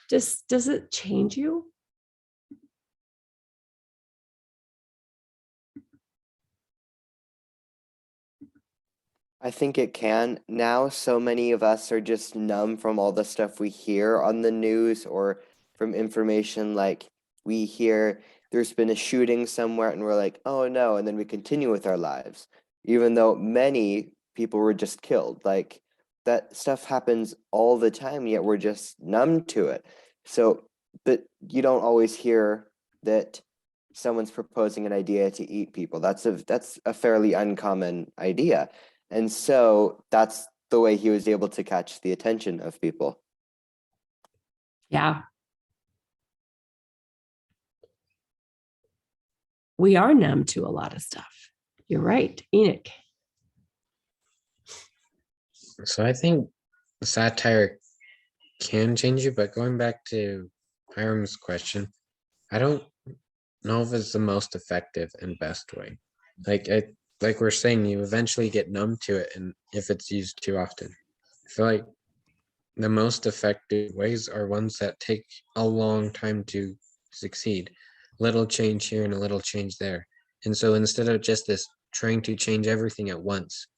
Does it change you? I think it can. Now, so many of us are just numb from all the stuff we hear on the news or from information. Like we hear there's been a shooting somewhere and we're like, oh no. And then we continue with our lives, even though many people were just killed. Like that stuff happens all the time, yet we're just numb to it. So, but you don't always hear that someone's proposing an idea to eat people. That's a fairly uncommon idea. And so that's the way he was able to catch the attention of people. Yeah. We are numb to a lot of stuff. You're right, Enoch. So I think satire can change you, but going back to Hiram's question, I don't know if it's the most effective and best way. Like we're saying, you eventually get numb to it, and if it's used too often, I feel like the most effective ways are ones that take a long time to succeed. Little change here and a little change there. And so instead of just this trying to change everything at once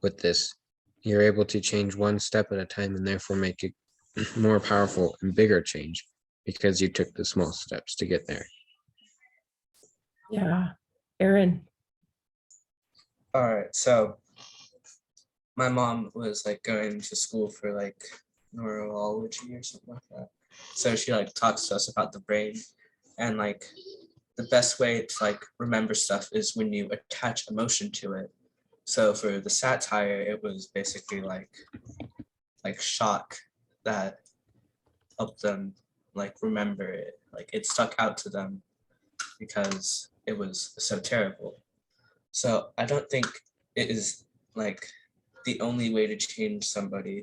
with this, you're able to change one step at a time and therefore make it more powerful and bigger change because you took the small steps to get there. Yeah. Aaron. All right, so my mom was like going to school for like neurology or something like that. So she like talks to us about the brain, and like the best way to like remember stuff is when you attach emotion to it. So for the satire, it was basically like shock that helped them like remember it. Like it stuck out to them because it was so terrible. So I don't think it is like the only way to change somebody,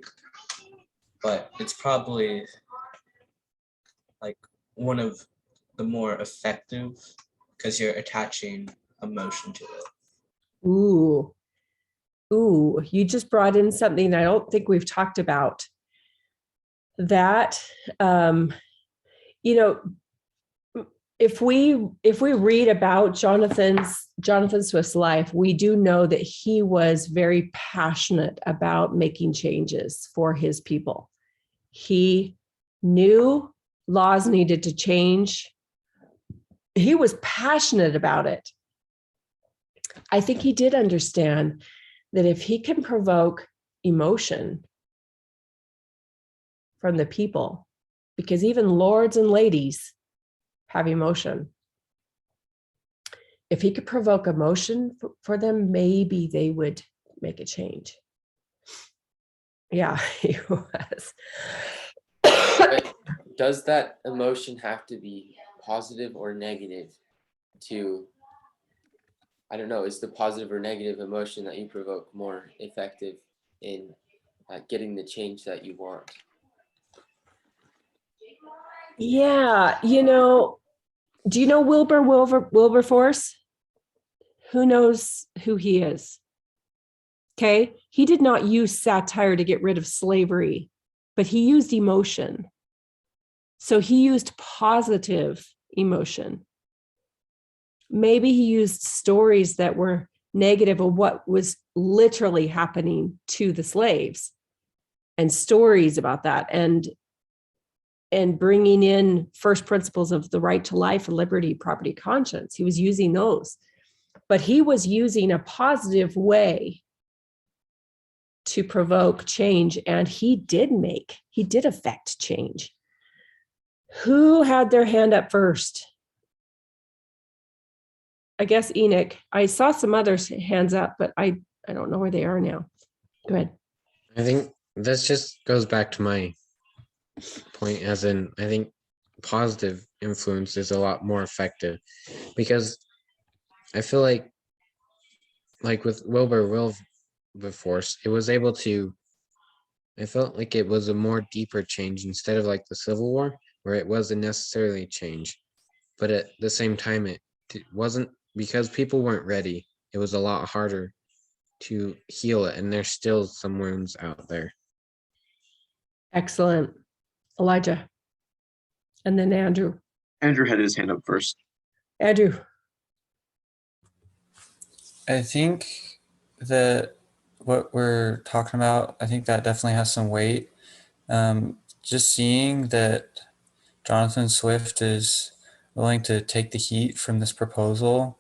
but it's probably like one of the more effective because you're attaching emotion to it. Ooh. Ooh, you just brought in something I don't think we've talked about. That, you know, if we read about Jonathan Swift's life, we do know that he was very passionate about making changes for his people. He knew laws needed to change. He was passionate about it. I think he did understand that if he can provoke emotion from the people, because even lords and ladies have emotion. If he could provoke emotion for them, maybe they would make a change. Yeah, he was. But does that emotion have to be positive or negative to, I don't know, is the positive or negative emotion that you provoke more effective in getting the change that you want? Yeah, you know, do you know Wilberforce? Who knows who he is? Okay, he did not use satire to get rid of slavery, but he used emotion. So he used positive emotion. Maybe he used stories that were negative of what was literally happening to the slaves and stories about that, and bringing in first principles of the right to life, liberty, property, conscience. He was using those, but he was using a positive way to provoke change, and he did affect change. Who had their hand up first? I guess Enoch. I saw some others hands up, but I don't know where they are now. Go ahead. I think this just goes back to my point, as in, I think positive influence is a lot more effective, because I feel like with Wilberforce, it was able to, I felt like it was a more deeper change instead of like the Civil War, where it wasn't necessarily change, but at the same time, it wasn't, because people weren't ready. It was a lot harder to heal it, and there's still some wounds out there. Excellent. Elijah. And then Andrew. Andrew had his hand up first. Andrew. I think that what we're talking about, I think that definitely has some weight. Just seeing that Jonathan Swift is willing to take the heat from this proposal,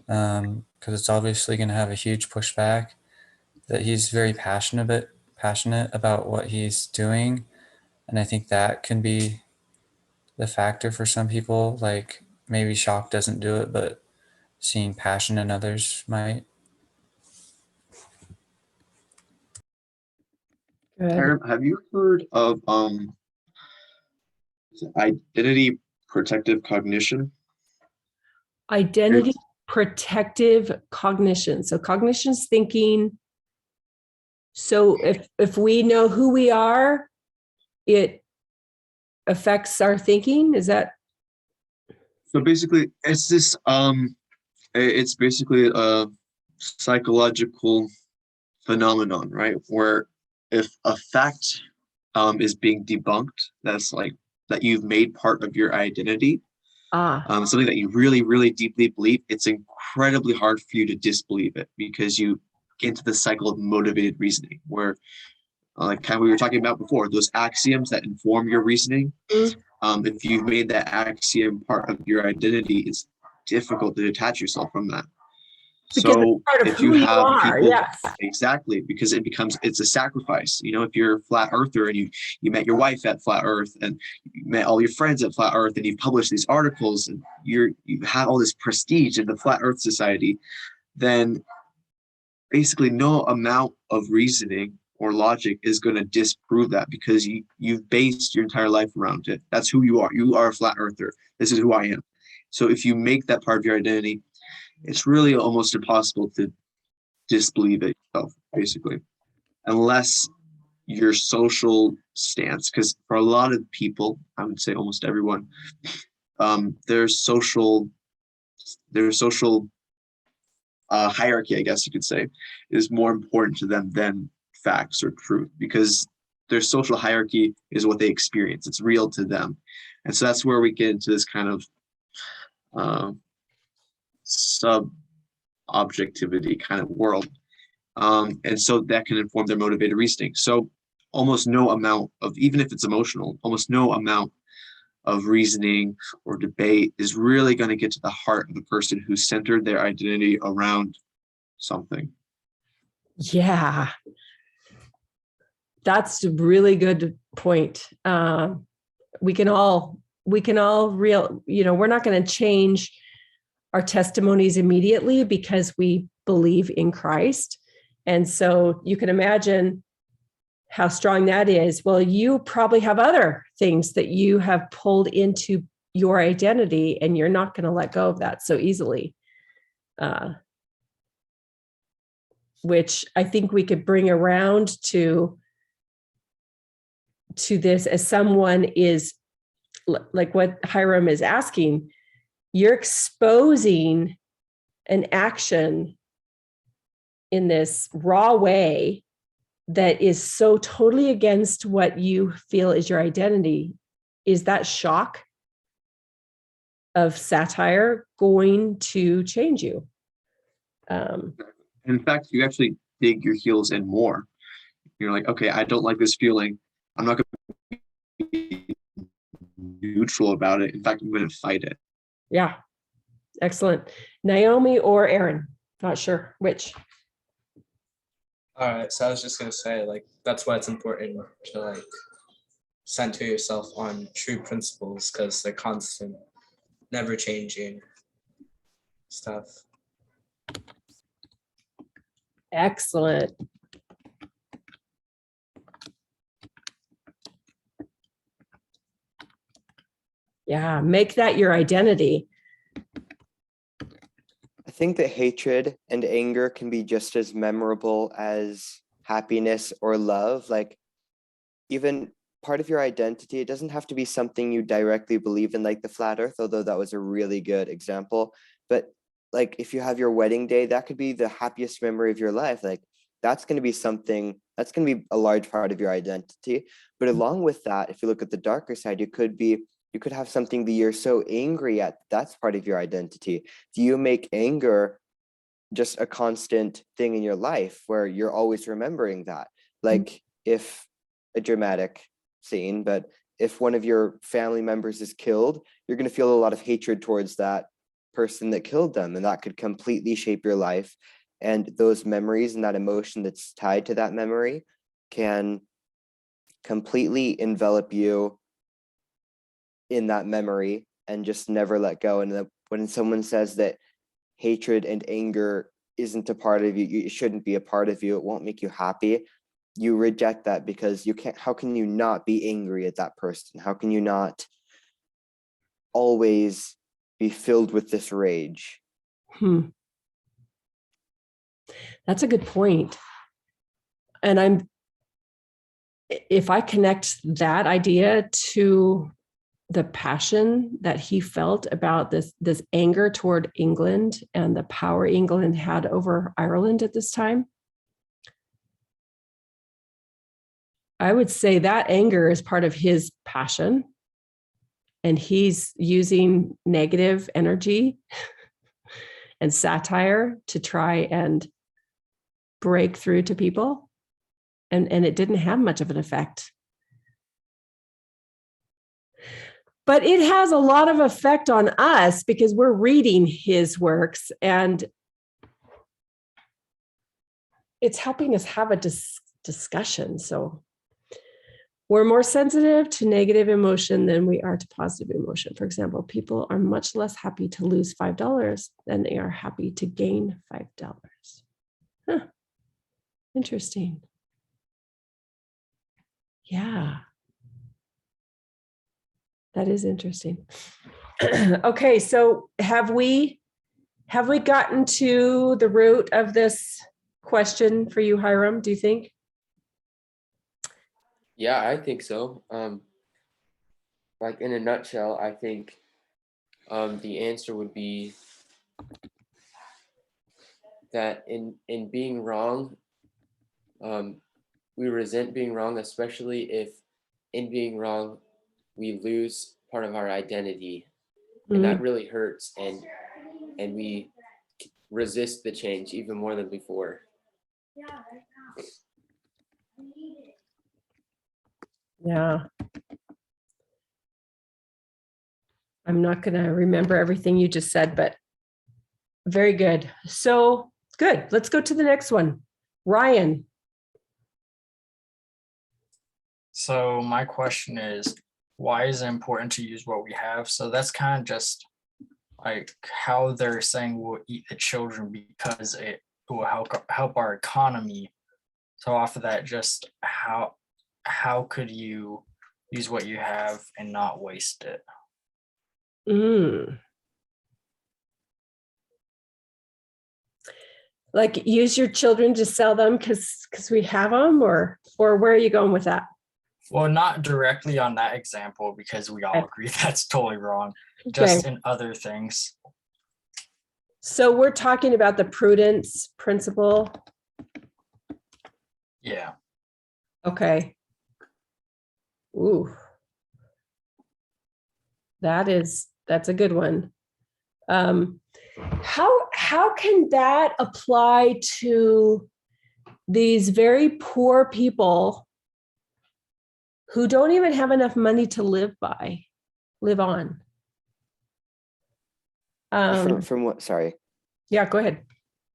because it's obviously going to have a huge pushback, that he's very passionate about what he's doing. And I think that can be the factor for some people. Like maybe shock doesn't do it, but seeing passion in others might. Good. Aaron, have you heard of identity protective cognition? Identity protective cognition. So cognition is thinking. So if we know who we are, it affects our thinking. Is that? So basically, it's basically a psychological phenomenon, right? Where if a fact is being debunked, that's like that you've made part of your identity, something that you really, really deeply believe, it's incredibly hard for you to disbelieve it, because you get into the cycle of motivated reasoning, where like kind of we were talking about before, those axioms that inform your reasoning. If you've made that axiom part of your identity, it's difficult to detach yourself from that. Because So it's part of if who you you have are, people, yes. exactly, because it's a sacrifice. You know, if you're a flat earther and you met your wife at Flat Earth, and you met all your friends at Flat Earth, and you've published these articles, and you have all this prestige in the Flat Earth Society, then basically no amount of reasoning or logic is going to disprove that, because you've based your entire life around it. That's who you are. You are a flat earther. This is who I am. So if you make that part of your identity, it's really almost impossible to disbelieve it yourself, basically, unless your social stance, because for a lot of people, I would say almost everyone, their social hierarchy, I guess you could say, is more important to them than facts or truth, because their social hierarchy is what they experience. It's real to them. And so that's where we get into this kind of sub-objectivity kind of world. And so that can inform their motivated reasoning. So almost no amount of, even if it's emotional, almost no amount of reasoning or debate is really going to get to the heart of the person who centered their identity around something. Yeah. That's a really good point. We can all we're not going to change our testimonies immediately because we believe in Christ. And so you can imagine how strong that is. Well, you probably have other things that you have pulled into your identity, and you're not going to let go of that so easily. Which I think we could bring around to this, as someone is like what Hiram is asking, you're exposing an action in this raw way that is so totally against what you feel is your identity. Is that shock of satire going to change you? In fact, you actually dig your heels in more. You're like, okay, I don't like this feeling. I'm not going to be neutral about it. In fact, I'm going to fight it. Yeah. Excellent. Naomi or Aaron? Not sure which. All right, so I was just gonna say, like, that's why it's important to like center yourself on true principles because they're constant, never changing stuff. Excellent. Yeah, make that your identity. I think that hatred and anger can be just as memorable as happiness or love. Like, even part of your identity, it doesn't have to be something you directly believe in, like the flat earth, although that was a really good example. But like, if you have your wedding day, that could be the happiest memory of your life. Like, that's going to be something that's going to be a large part of your identity. But along with that, if you look at the darker side, you could have something that you're so angry at, that's part of your identity. Do you make anger just a constant thing in your life where you're always remembering that? Like, if a dramatic scene, but if one of your family members is killed, you're going to feel a lot of hatred towards that person that killed them, and that could completely shape your life. And those memories and that emotion that's tied to that memory can completely envelop you in that memory and just never let go. And when someone says that hatred and anger isn't a part of you, it shouldn't be a part of you, it won't make you happy, you reject that, because you can't. How can you not be angry at that person? How can you not always be filled with this rage? That's a good point. And if I connect that idea to the passion that he felt about this anger toward England and the power England had over Ireland at this time, I would say that anger is part of his passion, and he's using negative energy and satire to try and break through to people, and it didn't have much of an effect. But it has a lot of effect on us because we're reading his works, and it's helping us have a discussion. So we're more sensitive to negative emotion than we are to positive emotion. For example, people are much less happy to lose $5 than they are happy to gain $5. Huh. Interesting. Yeah. That is interesting. Okay, so have we gotten to the root of this question for you, Hiram, do you think? Yeah, I think so. Like, in a nutshell, I think the answer would be that in being wrong, we resent being wrong, especially if in being wrong we lose part of our identity, and that really hurts, and we resist the change even more than before. Yeah. I'm not going to remember everything you just said, but very good. So good. Let's go to the next one. Ryan. So my question is, why is it important to use what we have? So that's kind of just like how they're saying we'll eat the children because it will help our economy. So off of that, just how could you use what you have and not waste it? Like, use your children to sell them because we have them, or where are you going with that? Well, not directly on that example, because we all agree that's totally wrong. Just in other things. So we're talking about the prudence principle. Yeah. Okay. Ooh. That's a good one. How can that apply to these very poor people who don't even have enough money to live on? Different from what, sorry. Yeah, go ahead.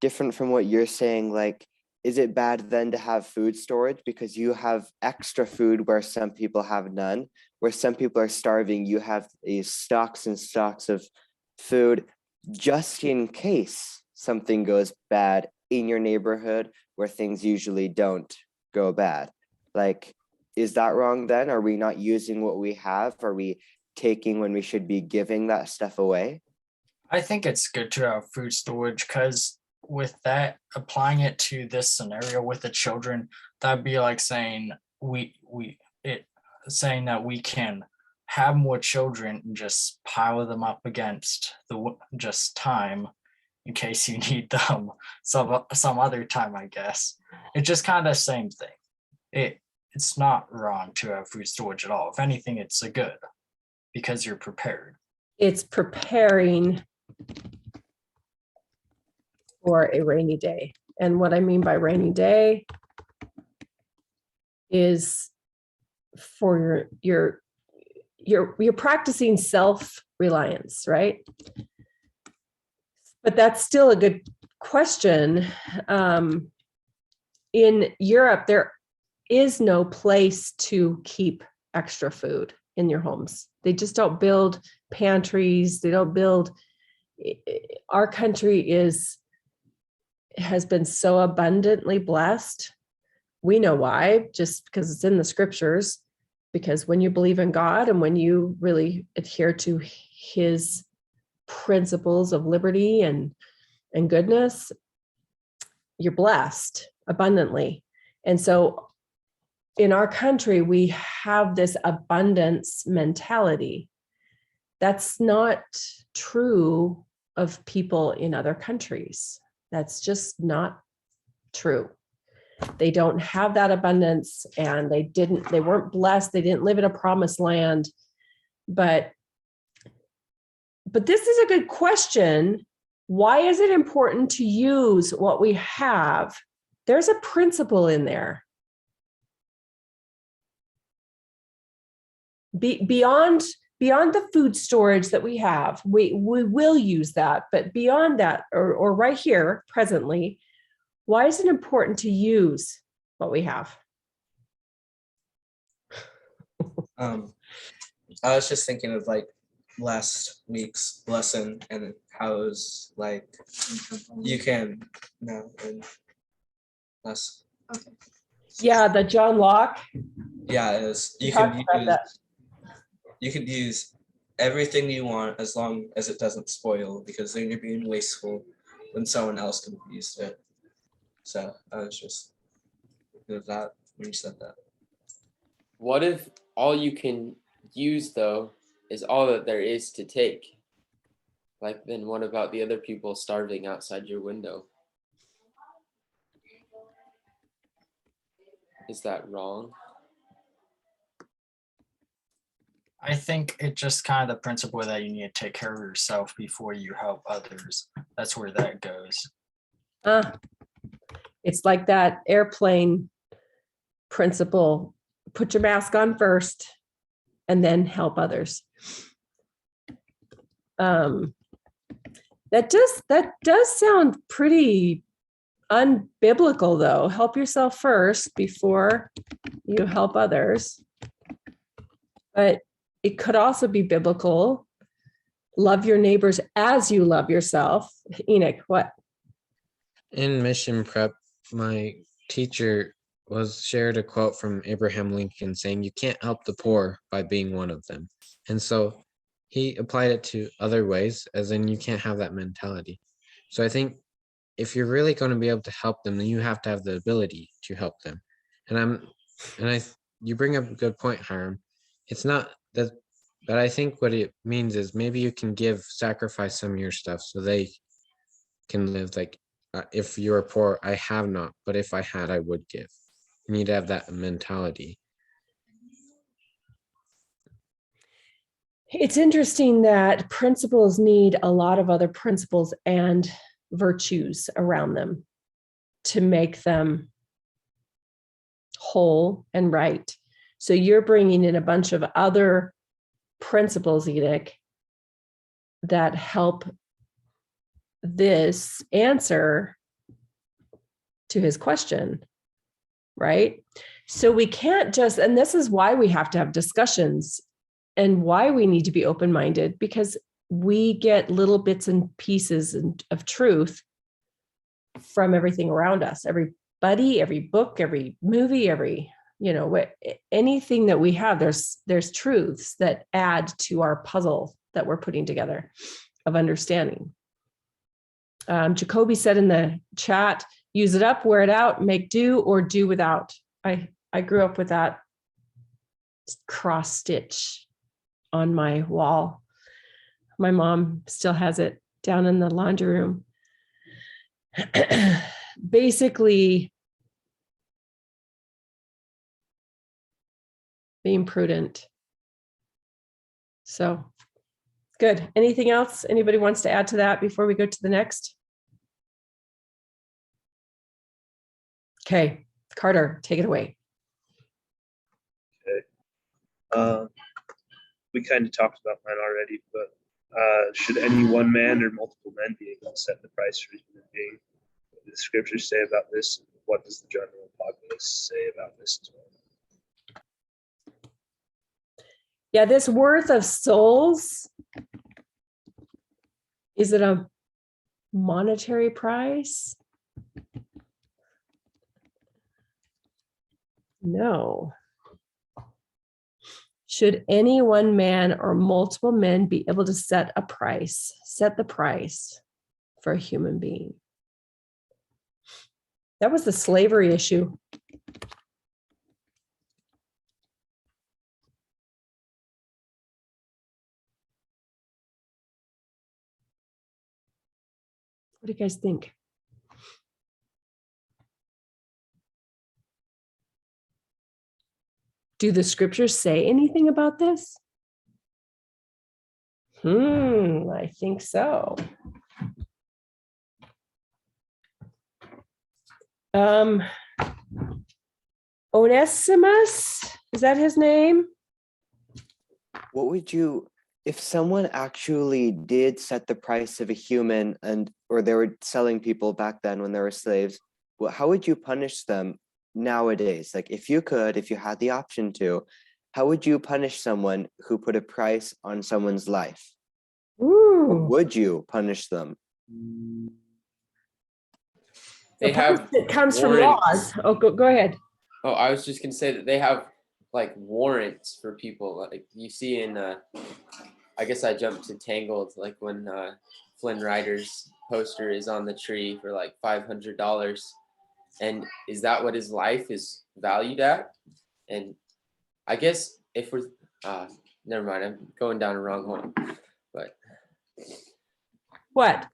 Different from what you're saying, like is it bad then to have food storage because you have extra food where some people have none, where some people are starving, you have these stocks and stocks of food just in case something goes bad in your neighborhood where things usually don't go bad. Like, is that wrong then? Are we not using what we have? Are we taking when we should be giving that stuff away? I think it's good to have food storage because with that, applying it to this scenario with the children, that'd be like saying saying that we can have more children and just pile them up against just time in case you need them some other time, I guess. It's just kind of the same thing. It's not wrong to have food storage at all. If anything, it's a good because you're prepared. It's preparing for a rainy day. And what I mean by rainy day is for you're practicing self-reliance, right? But that's still a good question. In Europe, there is no place to keep extra food in your homes. They just don't build pantries. They don't build. Our country has been so abundantly blessed. We know why, just because it's in the scriptures, because when you believe in God and when you really adhere to his principles of liberty and goodness, you're blessed abundantly. And so in our country, we have this abundance mentality. That's not true of people in other countries. That's just not true. They don't have that abundance, and they weren't blessed. They didn't live in a promised land. But this is a good question. Why is it important to use what we have? There's a principle in there. Beyond the food storage that we have, we will use that. But beyond that, or right here presently, why is it important to use what we have? I was just thinking of like last week's lesson and how it was like you can and less. Okay. Yeah, the John Locke. Yeah, it is. You can use everything you want as long as it doesn't spoil, because then you're being wasteful when someone else can use it. So I was just thinking of that when you said that. What if all you can use though is all that there is to take? Like, then what about the other people starving outside your window? Is that wrong? I think it's just kind of the principle that you need to take care of yourself before you help others. That's where that goes. It's like that airplane principle. Put your mask on first and then help others. That does sound pretty unbiblical, though. Help yourself first before you help others. But it could also be biblical. Love your neighbors as you love yourself. Enoch, what? In mission prep, my teacher shared a quote from Abraham Lincoln saying, "You can't help the poor by being one of them." And so he applied it to other ways, as in you can't have that mentality. So I think if you're really going to be able to help them, then you have to have the ability to help them. You bring up a good point, Hiram. It's not that, but I think what it means is maybe you can sacrifice some of your stuff so they can live. Like, if you're poor, I have not, but if I had, I would give. You need to have that mentality. It's interesting that principles need a lot of other principles and virtues around them to make them whole and right. So you're bringing in a bunch of other principles, Enoch, that help this answer to his question, right? So we can't just, and this is why we have to have discussions and why we need to be open-minded, because we get little bits and pieces of truth from everything around us, everybody, every book, every movie, every, anything that we have, there's truths that add to our puzzle that we're putting together of understanding. Jacoby said in the chat, use it up, wear it out, make do or do without. I grew up with that cross stitch on my wall. My mom still has it down in the laundry room. Basically, being prudent. So good. Anything else anybody wants to add to that before we go to the next? Okay, Carter, take it away. We kind of talked about mine already, but should any one man or multiple men be able to set the price for a human being? What do the scriptures say about this? What does the general populace say about this as well? Yeah, this worth of souls, is it a monetary price? No. Should any one man or multiple men be able to set the price for a human being? That was the slavery issue. What do you guys think? Do the scriptures say anything about this? I think so. Onesimus, is that his name? What would you, if someone actually did set the price of a human, or they were selling people back then when they were slaves, how would you punish them nowadays? Like if you had the option to, how would you punish someone who put a price on someone's life? Ooh. Would you punish them? They have It comes from warrants. laws. Oh, go ahead. Oh, I was just gonna say that they have like warrants for people. Like you see in, I guess I jumped to Tangled, like when Flynn Rider's poster is on the tree for like $500, and is that what his life is valued at? And I guess if we're, never mind, I'm going down a wrong one. But What?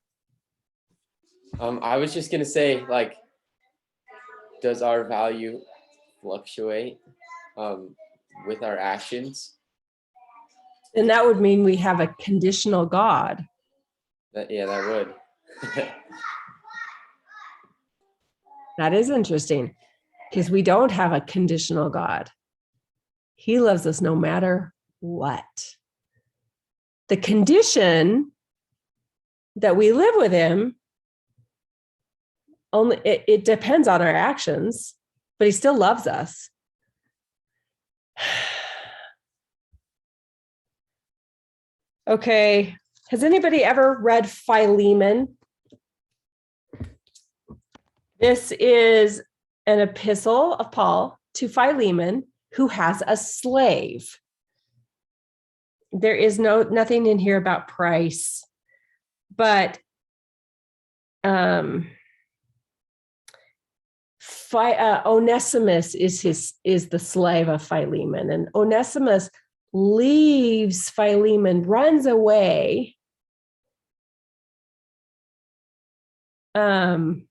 I was just gonna say, like, does our value fluctuate with our actions? And that would mean we have a conditional God. That would. That is interesting, because we don't have a conditional God. He loves us no matter what. The condition that we live with him, only it depends on our actions, but he still loves us. Okay, has anybody ever read Philemon? This is an epistle of Paul to Philemon, who has a slave. There is nothing in here about price, but Onesimus is the slave of Philemon, and Onesimus leaves Philemon, runs away, and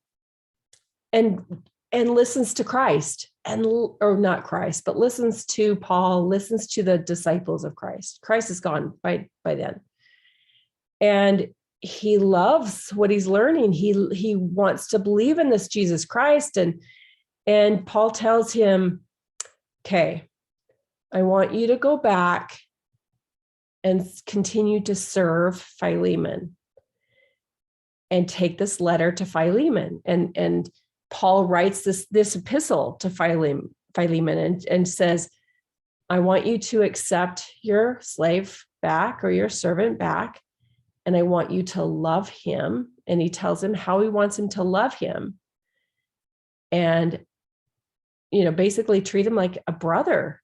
listens to Christ, or not Christ, but listens to Paul, listens to the disciples of Christ. Christ is gone by then, and he loves what he's learning. He wants to believe in this Jesus Christ, and Paul tells him, okay, I want you to go back and continue to serve Philemon and take this letter to Philemon. And Paul writes this epistle to Philemon and says, I want you to accept your slave back or your servant back, and I want you to love him. And he tells him how he wants him to love him. And, basically treat him like a brother.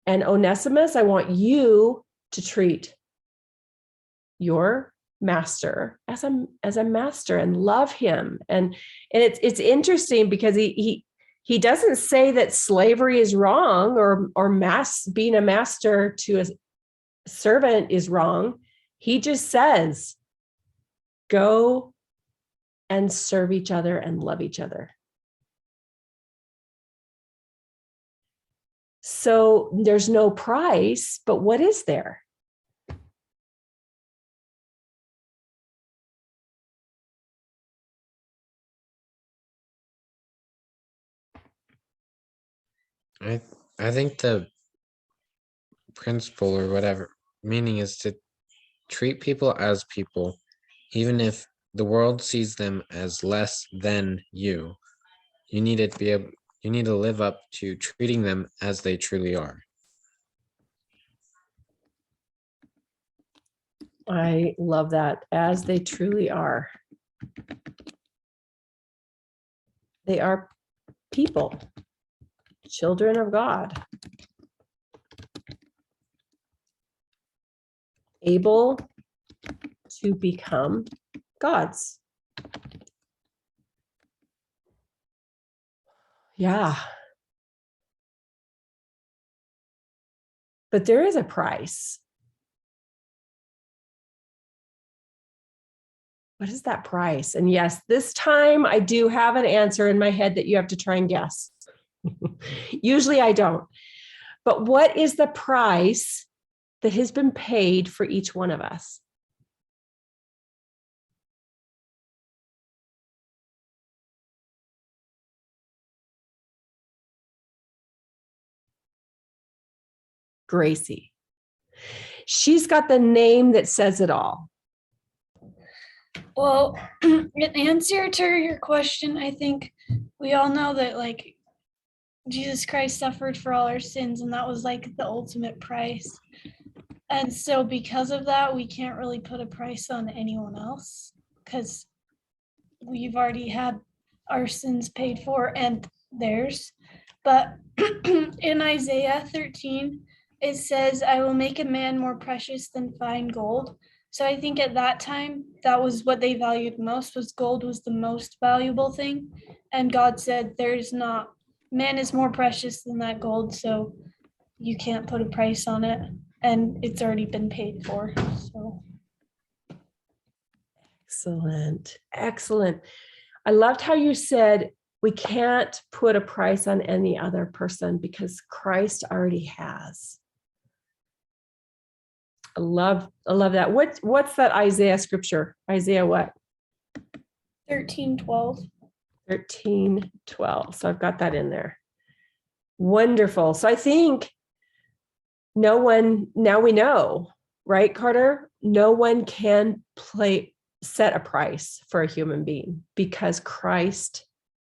And Onesimus, I want you to treat your master as a master and love him. And it's interesting because he doesn't say that slavery is wrong or being a master to a servant is wrong. He just says, go and serve each other and love each other. So there's no price, but what is there? I think the principle or whatever meaning is to treat people as people, even if the world sees them as less than you. You need to live up to treating them as they truly are. I love that, as they truly are. They are people, children of God, able to become gods. Yeah. But there is a price. What is that price? And yes, this time I do have an answer in my head that you have to try and guess. Usually I don't. But what is the price that has been paid for each one of us? Gracie. She's got the name that says it all. Well, in answer to your question, I think we all know that like Jesus Christ suffered for all our sins, and that was like the ultimate price. And so because of that, we can't really put a price on anyone else because we've already had our sins paid for and theirs. But in Isaiah 13, it says, I will make a man more precious than fine gold. So I think at that time, that was what they valued most, was gold was the most valuable thing. And God said, man is more precious than that gold, so you can't put a price on it. And it's already been paid for, so. Excellent. Excellent. I loved how you said we can't put a price on any other person because Christ already has. I love that. What's that Isaiah scripture? Isaiah what? 13:12. 13:12. So I've got that in there. Wonderful. So I think now we know, right, Carter? No one can set a price for a human being because Christ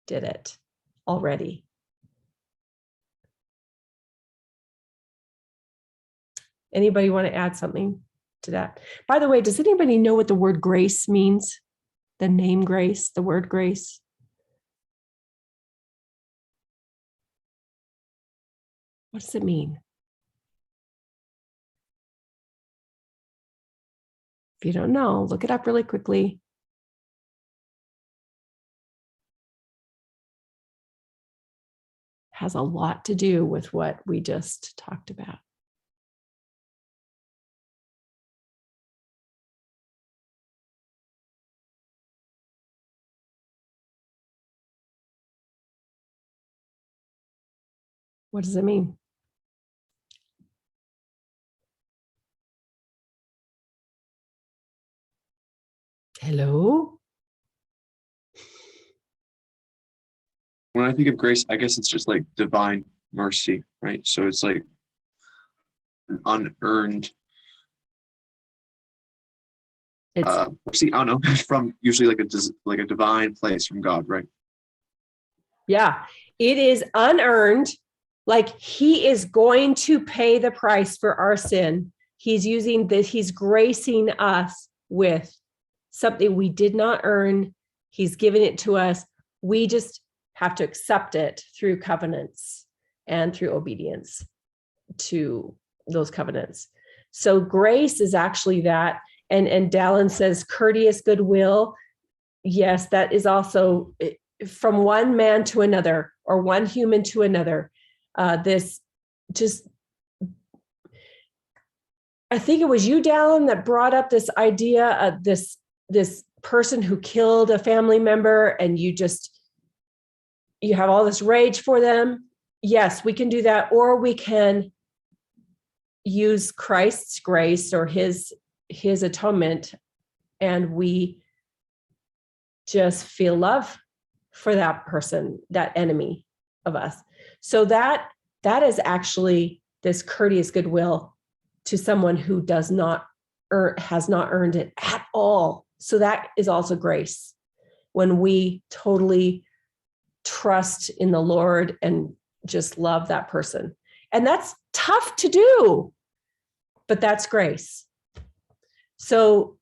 did it already. Anybody want to add something to that? By the way, does anybody know what the word grace means? The name grace, the word grace? What does it mean? If you don't know, look it up really quickly. Has a lot to do with what we just talked about. What does it mean? Hello? When I think of grace, I guess it's just like divine mercy, right? So it's like an unearned mercy. I don't know, from usually like a divine place from God, right? Yeah, it is unearned. Like he is going to pay the price for our sin. He's using this, he's gracing us with something we did not earn. He's giving it to us. We just have to accept it through covenants and through obedience to those covenants. So grace is actually that. And Dallin says courteous goodwill. Yes, that is also from one man to another or one human to another. This just, I think it was you, Dallin, that brought up this idea of this person who killed a family member, and you have all this rage for them. Yes, we can do that, or we can use Christ's grace or his atonement, and we just feel love for that person, that enemy of us. So that is actually this courteous goodwill to someone who has not earned it at all. So that is also grace, when we totally trust in the Lord and just love that person. And that's tough to do, but that's grace. So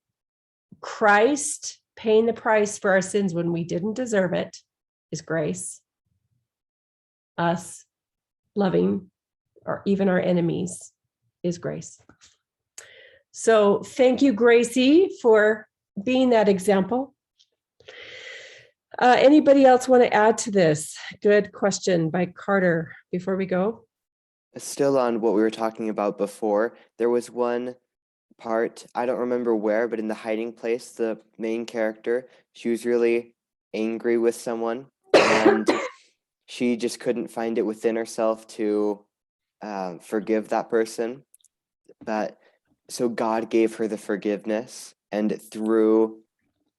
Christ paying the price for our sins when we didn't deserve it is grace. Us loving, or even our enemies, is grace. So thank you, Gracie, for being that example. Anybody else want to add to this? Good question by Carter before we go. Still on what we were talking about before, there was one part, I don't remember where, but in the hiding place, the main character, she was really angry with someone, and she just couldn't find it within herself to forgive that person. But so God gave her the forgiveness, and through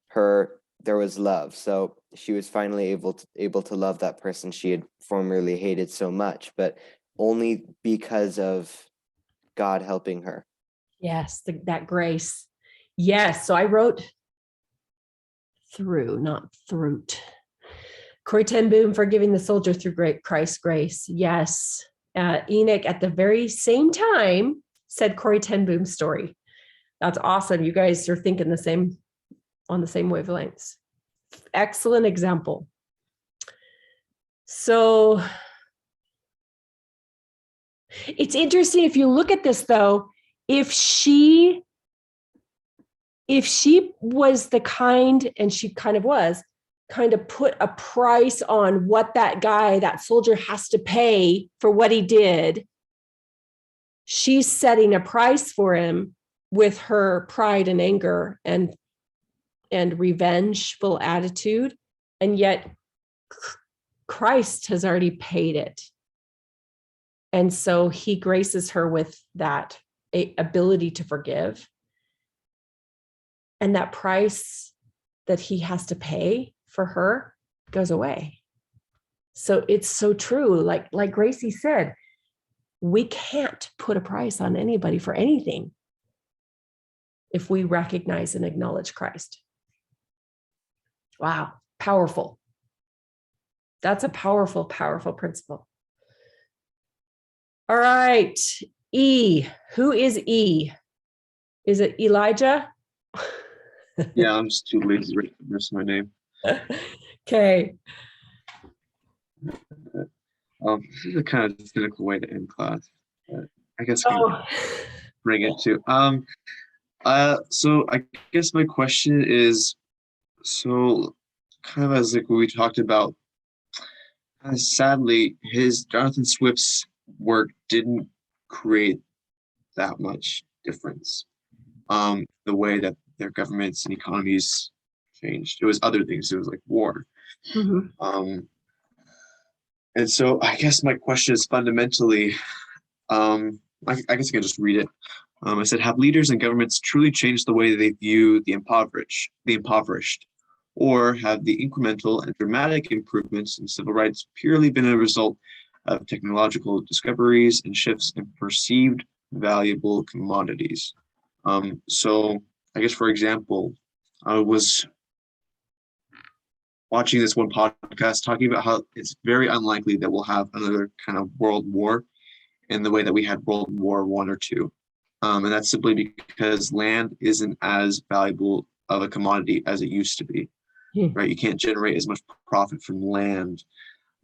her there was love. So she was finally able to love that person she had formerly hated so much, but only because of God helping her. Yes, that grace. Yes, so I wrote through, not through. Corey ten Boom, forgiving the soldier through Christ's grace. Yes. Enoch at the very same time said Corey ten Boom's story. That's awesome. You guys are thinking on the same wavelengths. Excellent example. So it's interesting if you look at this though, if she was the kind, and she kind of put a price on what that soldier has to pay for what he did, she's setting a price for him with her pride and anger and revengeful attitude. And yet Christ has already paid it. And so he graces her with that ability to forgive. And that price that he has to pay for her goes away. So it's so true. Like Gracie said, we can't put a price on anybody for anything if we recognize and acknowledge Christ. Wow, powerful. That's a powerful, powerful principle. All right, E. Who is E? Is it Elijah? Yeah, I'm just too lazy to write the rest of my name. Okay. This is a kind of cynical way to end class, but I guess we can bring it to. So I guess my question is, so kind of as like what we talked about, sadly, Jonathan Swift's work didn't create that much difference. The way that their governments and economies changed. It was other things. It was like war. Mm-hmm. And so I guess my question is fundamentally, I guess I can just read it. I said, have leaders and governments truly changed the way they view the impoverished, or have the incremental and dramatic improvements in civil rights purely been a result of technological discoveries and shifts in perceived valuable commodities? So I guess, for example, watching this one podcast talking about how it's very unlikely that we'll have another kind of world war in the way that we had World War I or II. And that's simply because land isn't as valuable of a commodity as it used to be, right? You can't generate as much profit from land.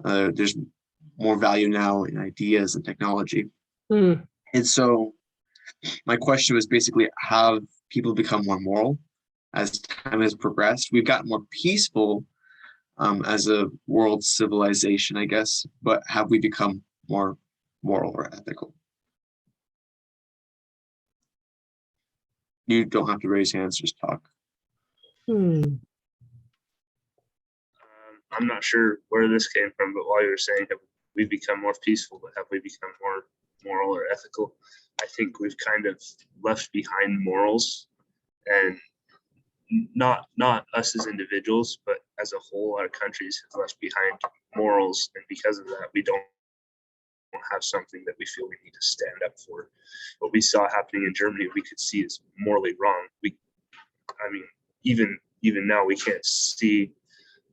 There's more value now in ideas and technology. And so my question was basically, have people become more moral as time has progressed? We've gotten more peaceful as a world civilization, I guess, but have we become more moral or ethical? You don't have to raise hands, just talk. I'm not sure where this came from, but while you were saying have we become more peaceful, but have we become more moral or ethical? I think we've kind of left behind morals, and not us as individuals, but as a whole, our countries have left behind morals, and because of that, we don't have something that we feel we need to stand up for. What we saw happening in Germany, we could see is morally wrong. Even now, we can't see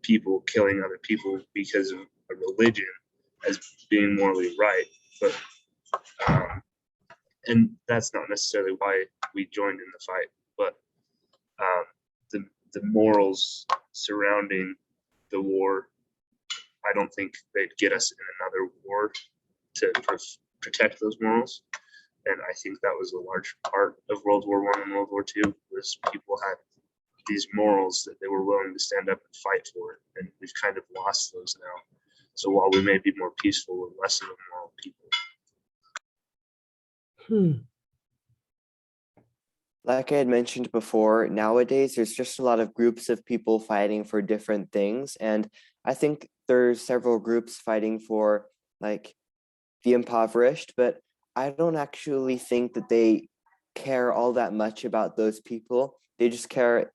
people killing other people because of a religion as being morally right, but and that's not necessarily why we joined in the fight, but the morals surrounding the war, I don't think they'd get us in another war to protect those morals. And I think that was a large part of World War I and World War II, was people had these morals that they were willing to stand up and fight for, and we've kind of lost those now. So while we may be more peaceful, we're less of a moral people. Like I had mentioned before, nowadays there's just a lot of groups of people fighting for different things. And I think there's several groups fighting for like the impoverished, but I don't actually think that they care all that much about those people. They just care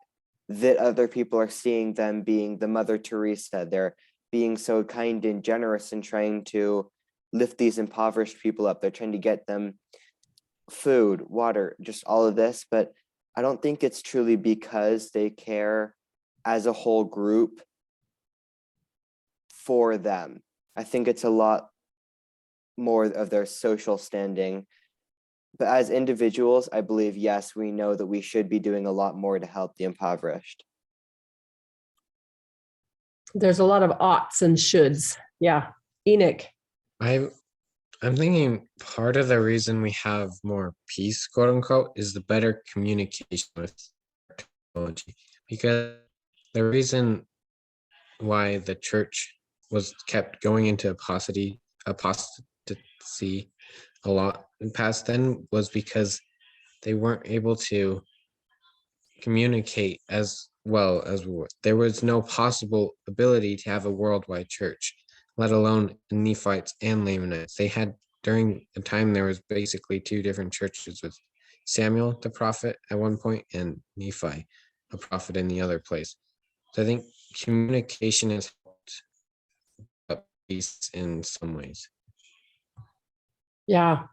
that other people are seeing them being the Mother Teresa. They're being so kind and generous and trying to lift these impoverished people up. They're trying to get them food, water, just all of this. But I don't think it's truly because they care as a whole group for them. I think it's a lot more of their social standing. But as individuals, I believe, yes, we know that we should be doing a lot more to help the impoverished. There's a lot of oughts and shoulds. Yeah. Enoch. I'm thinking part of the reason we have more peace, quote unquote, is the better communication with technology. Because the reason why the church was kept going into apostasy a lot in past then was because they weren't able to communicate as well as we were. There was no possible ability to have a worldwide church, let alone Nephites and Lamanites. They had, during the time, there was basically two different churches, with Samuel the prophet at one point and Nephi, a prophet, in the other place. So I think communication has helped up peace in some ways. Yeah.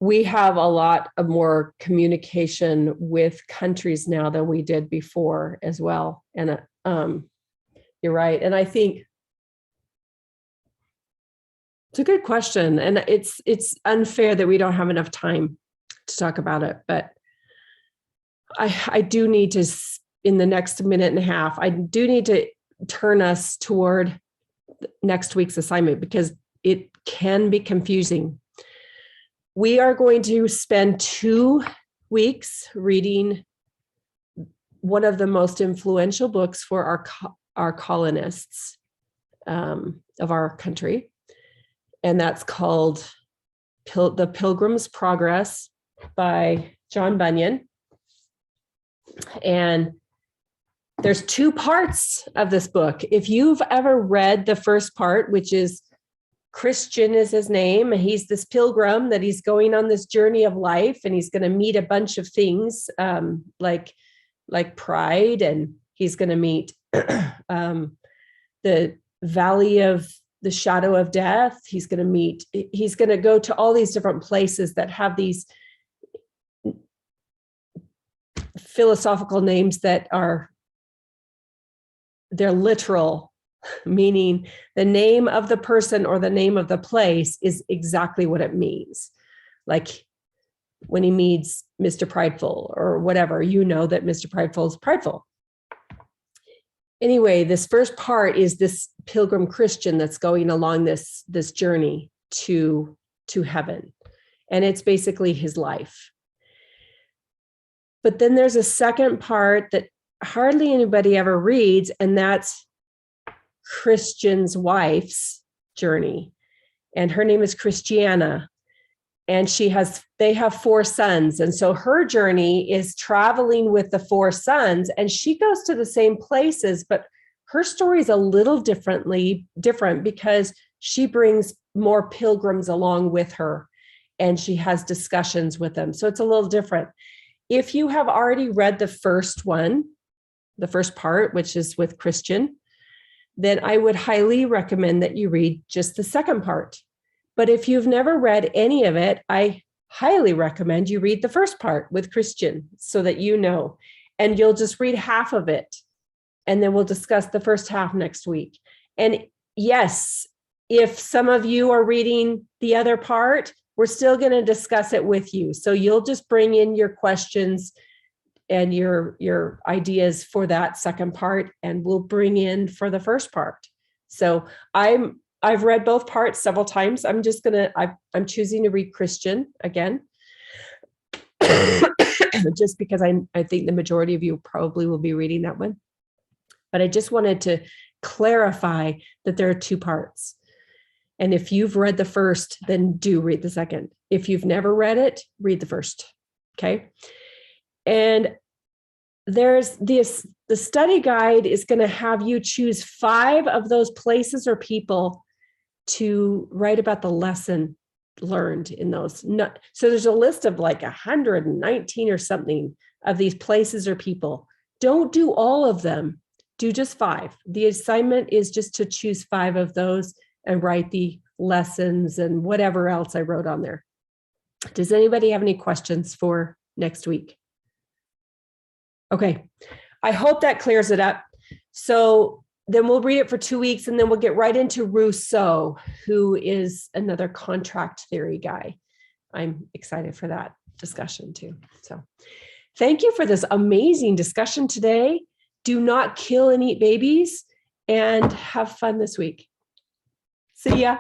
We have a lot of more communication with countries now than we did before as well. And you're right. And I think it's a good question. And it's unfair that we don't have enough time to talk about it. But I do need to, in the next minute and a half, I do need to turn us toward next week's assignment, because it can be confusing. We are going to spend 2 weeks reading one of the most influential books for our colonists of our country, and that's called The Pilgrim's Progress by John Bunyan. And there's 2 parts of this book. If you've ever read the first part, which is Christian is his name, he's this pilgrim that he's going on this journey of life, and he's going to meet a bunch of things like pride, and he's going to meet the valley of the shadow of death. He's going to go to all these different places that have these philosophical names that are they're literal, meaning the name of the person or the name of the place is exactly what it means. Like when he meets Mr. Prideful or whatever, you know that Mr. Prideful is prideful. Anyway, this first part is this pilgrim Christian that's going along this journey to heaven. And it's basically his life. But then there's a second part that hardly anybody ever reads, and that's Christian's wife's journey. And her name is Christiana. And they have 4 sons. And so her journey is traveling with the 4 sons, and she goes to the same places, but her story is a little different because she brings more pilgrims along with her and she has discussions with them. So it's a little different. If you have already read the first one, the first part, which is with Christian, then I would highly recommend that you read just the second part. But if you've never read any of it, I highly recommend you read the first part with Christian so that you know, and you'll just read half of it. And then we'll discuss the first half next week. And yes, if some of you are reading the other part, we're still going to discuss it with you. So you'll just bring in your questions and your ideas for that second part, and we'll bring in for the first part. So I've read both parts several times. I'm choosing to read Christian again, just because I think the majority of you probably will be reading that one. But I just wanted to clarify that there are 2 parts. And if you've read the first, then do read the second. If you've never read it, read the first. Okay. And there's the study guide is going to have you choose 5 of those places or people to write about the lesson learned in those. So there's a list of like 119 or something of these places or people. Don't do all of them. Do just 5. The assignment is just to choose 5 of those and write the lessons and whatever else I wrote on there. Does anybody have any questions for next week? Okay, I hope that clears it up. So then we'll read it for 2 weeks, and then we'll get right into Rousseau, who is another contract theory guy. I'm excited for that discussion too. So thank you for this amazing discussion today. Do not kill and eat babies, and have fun this week. See ya.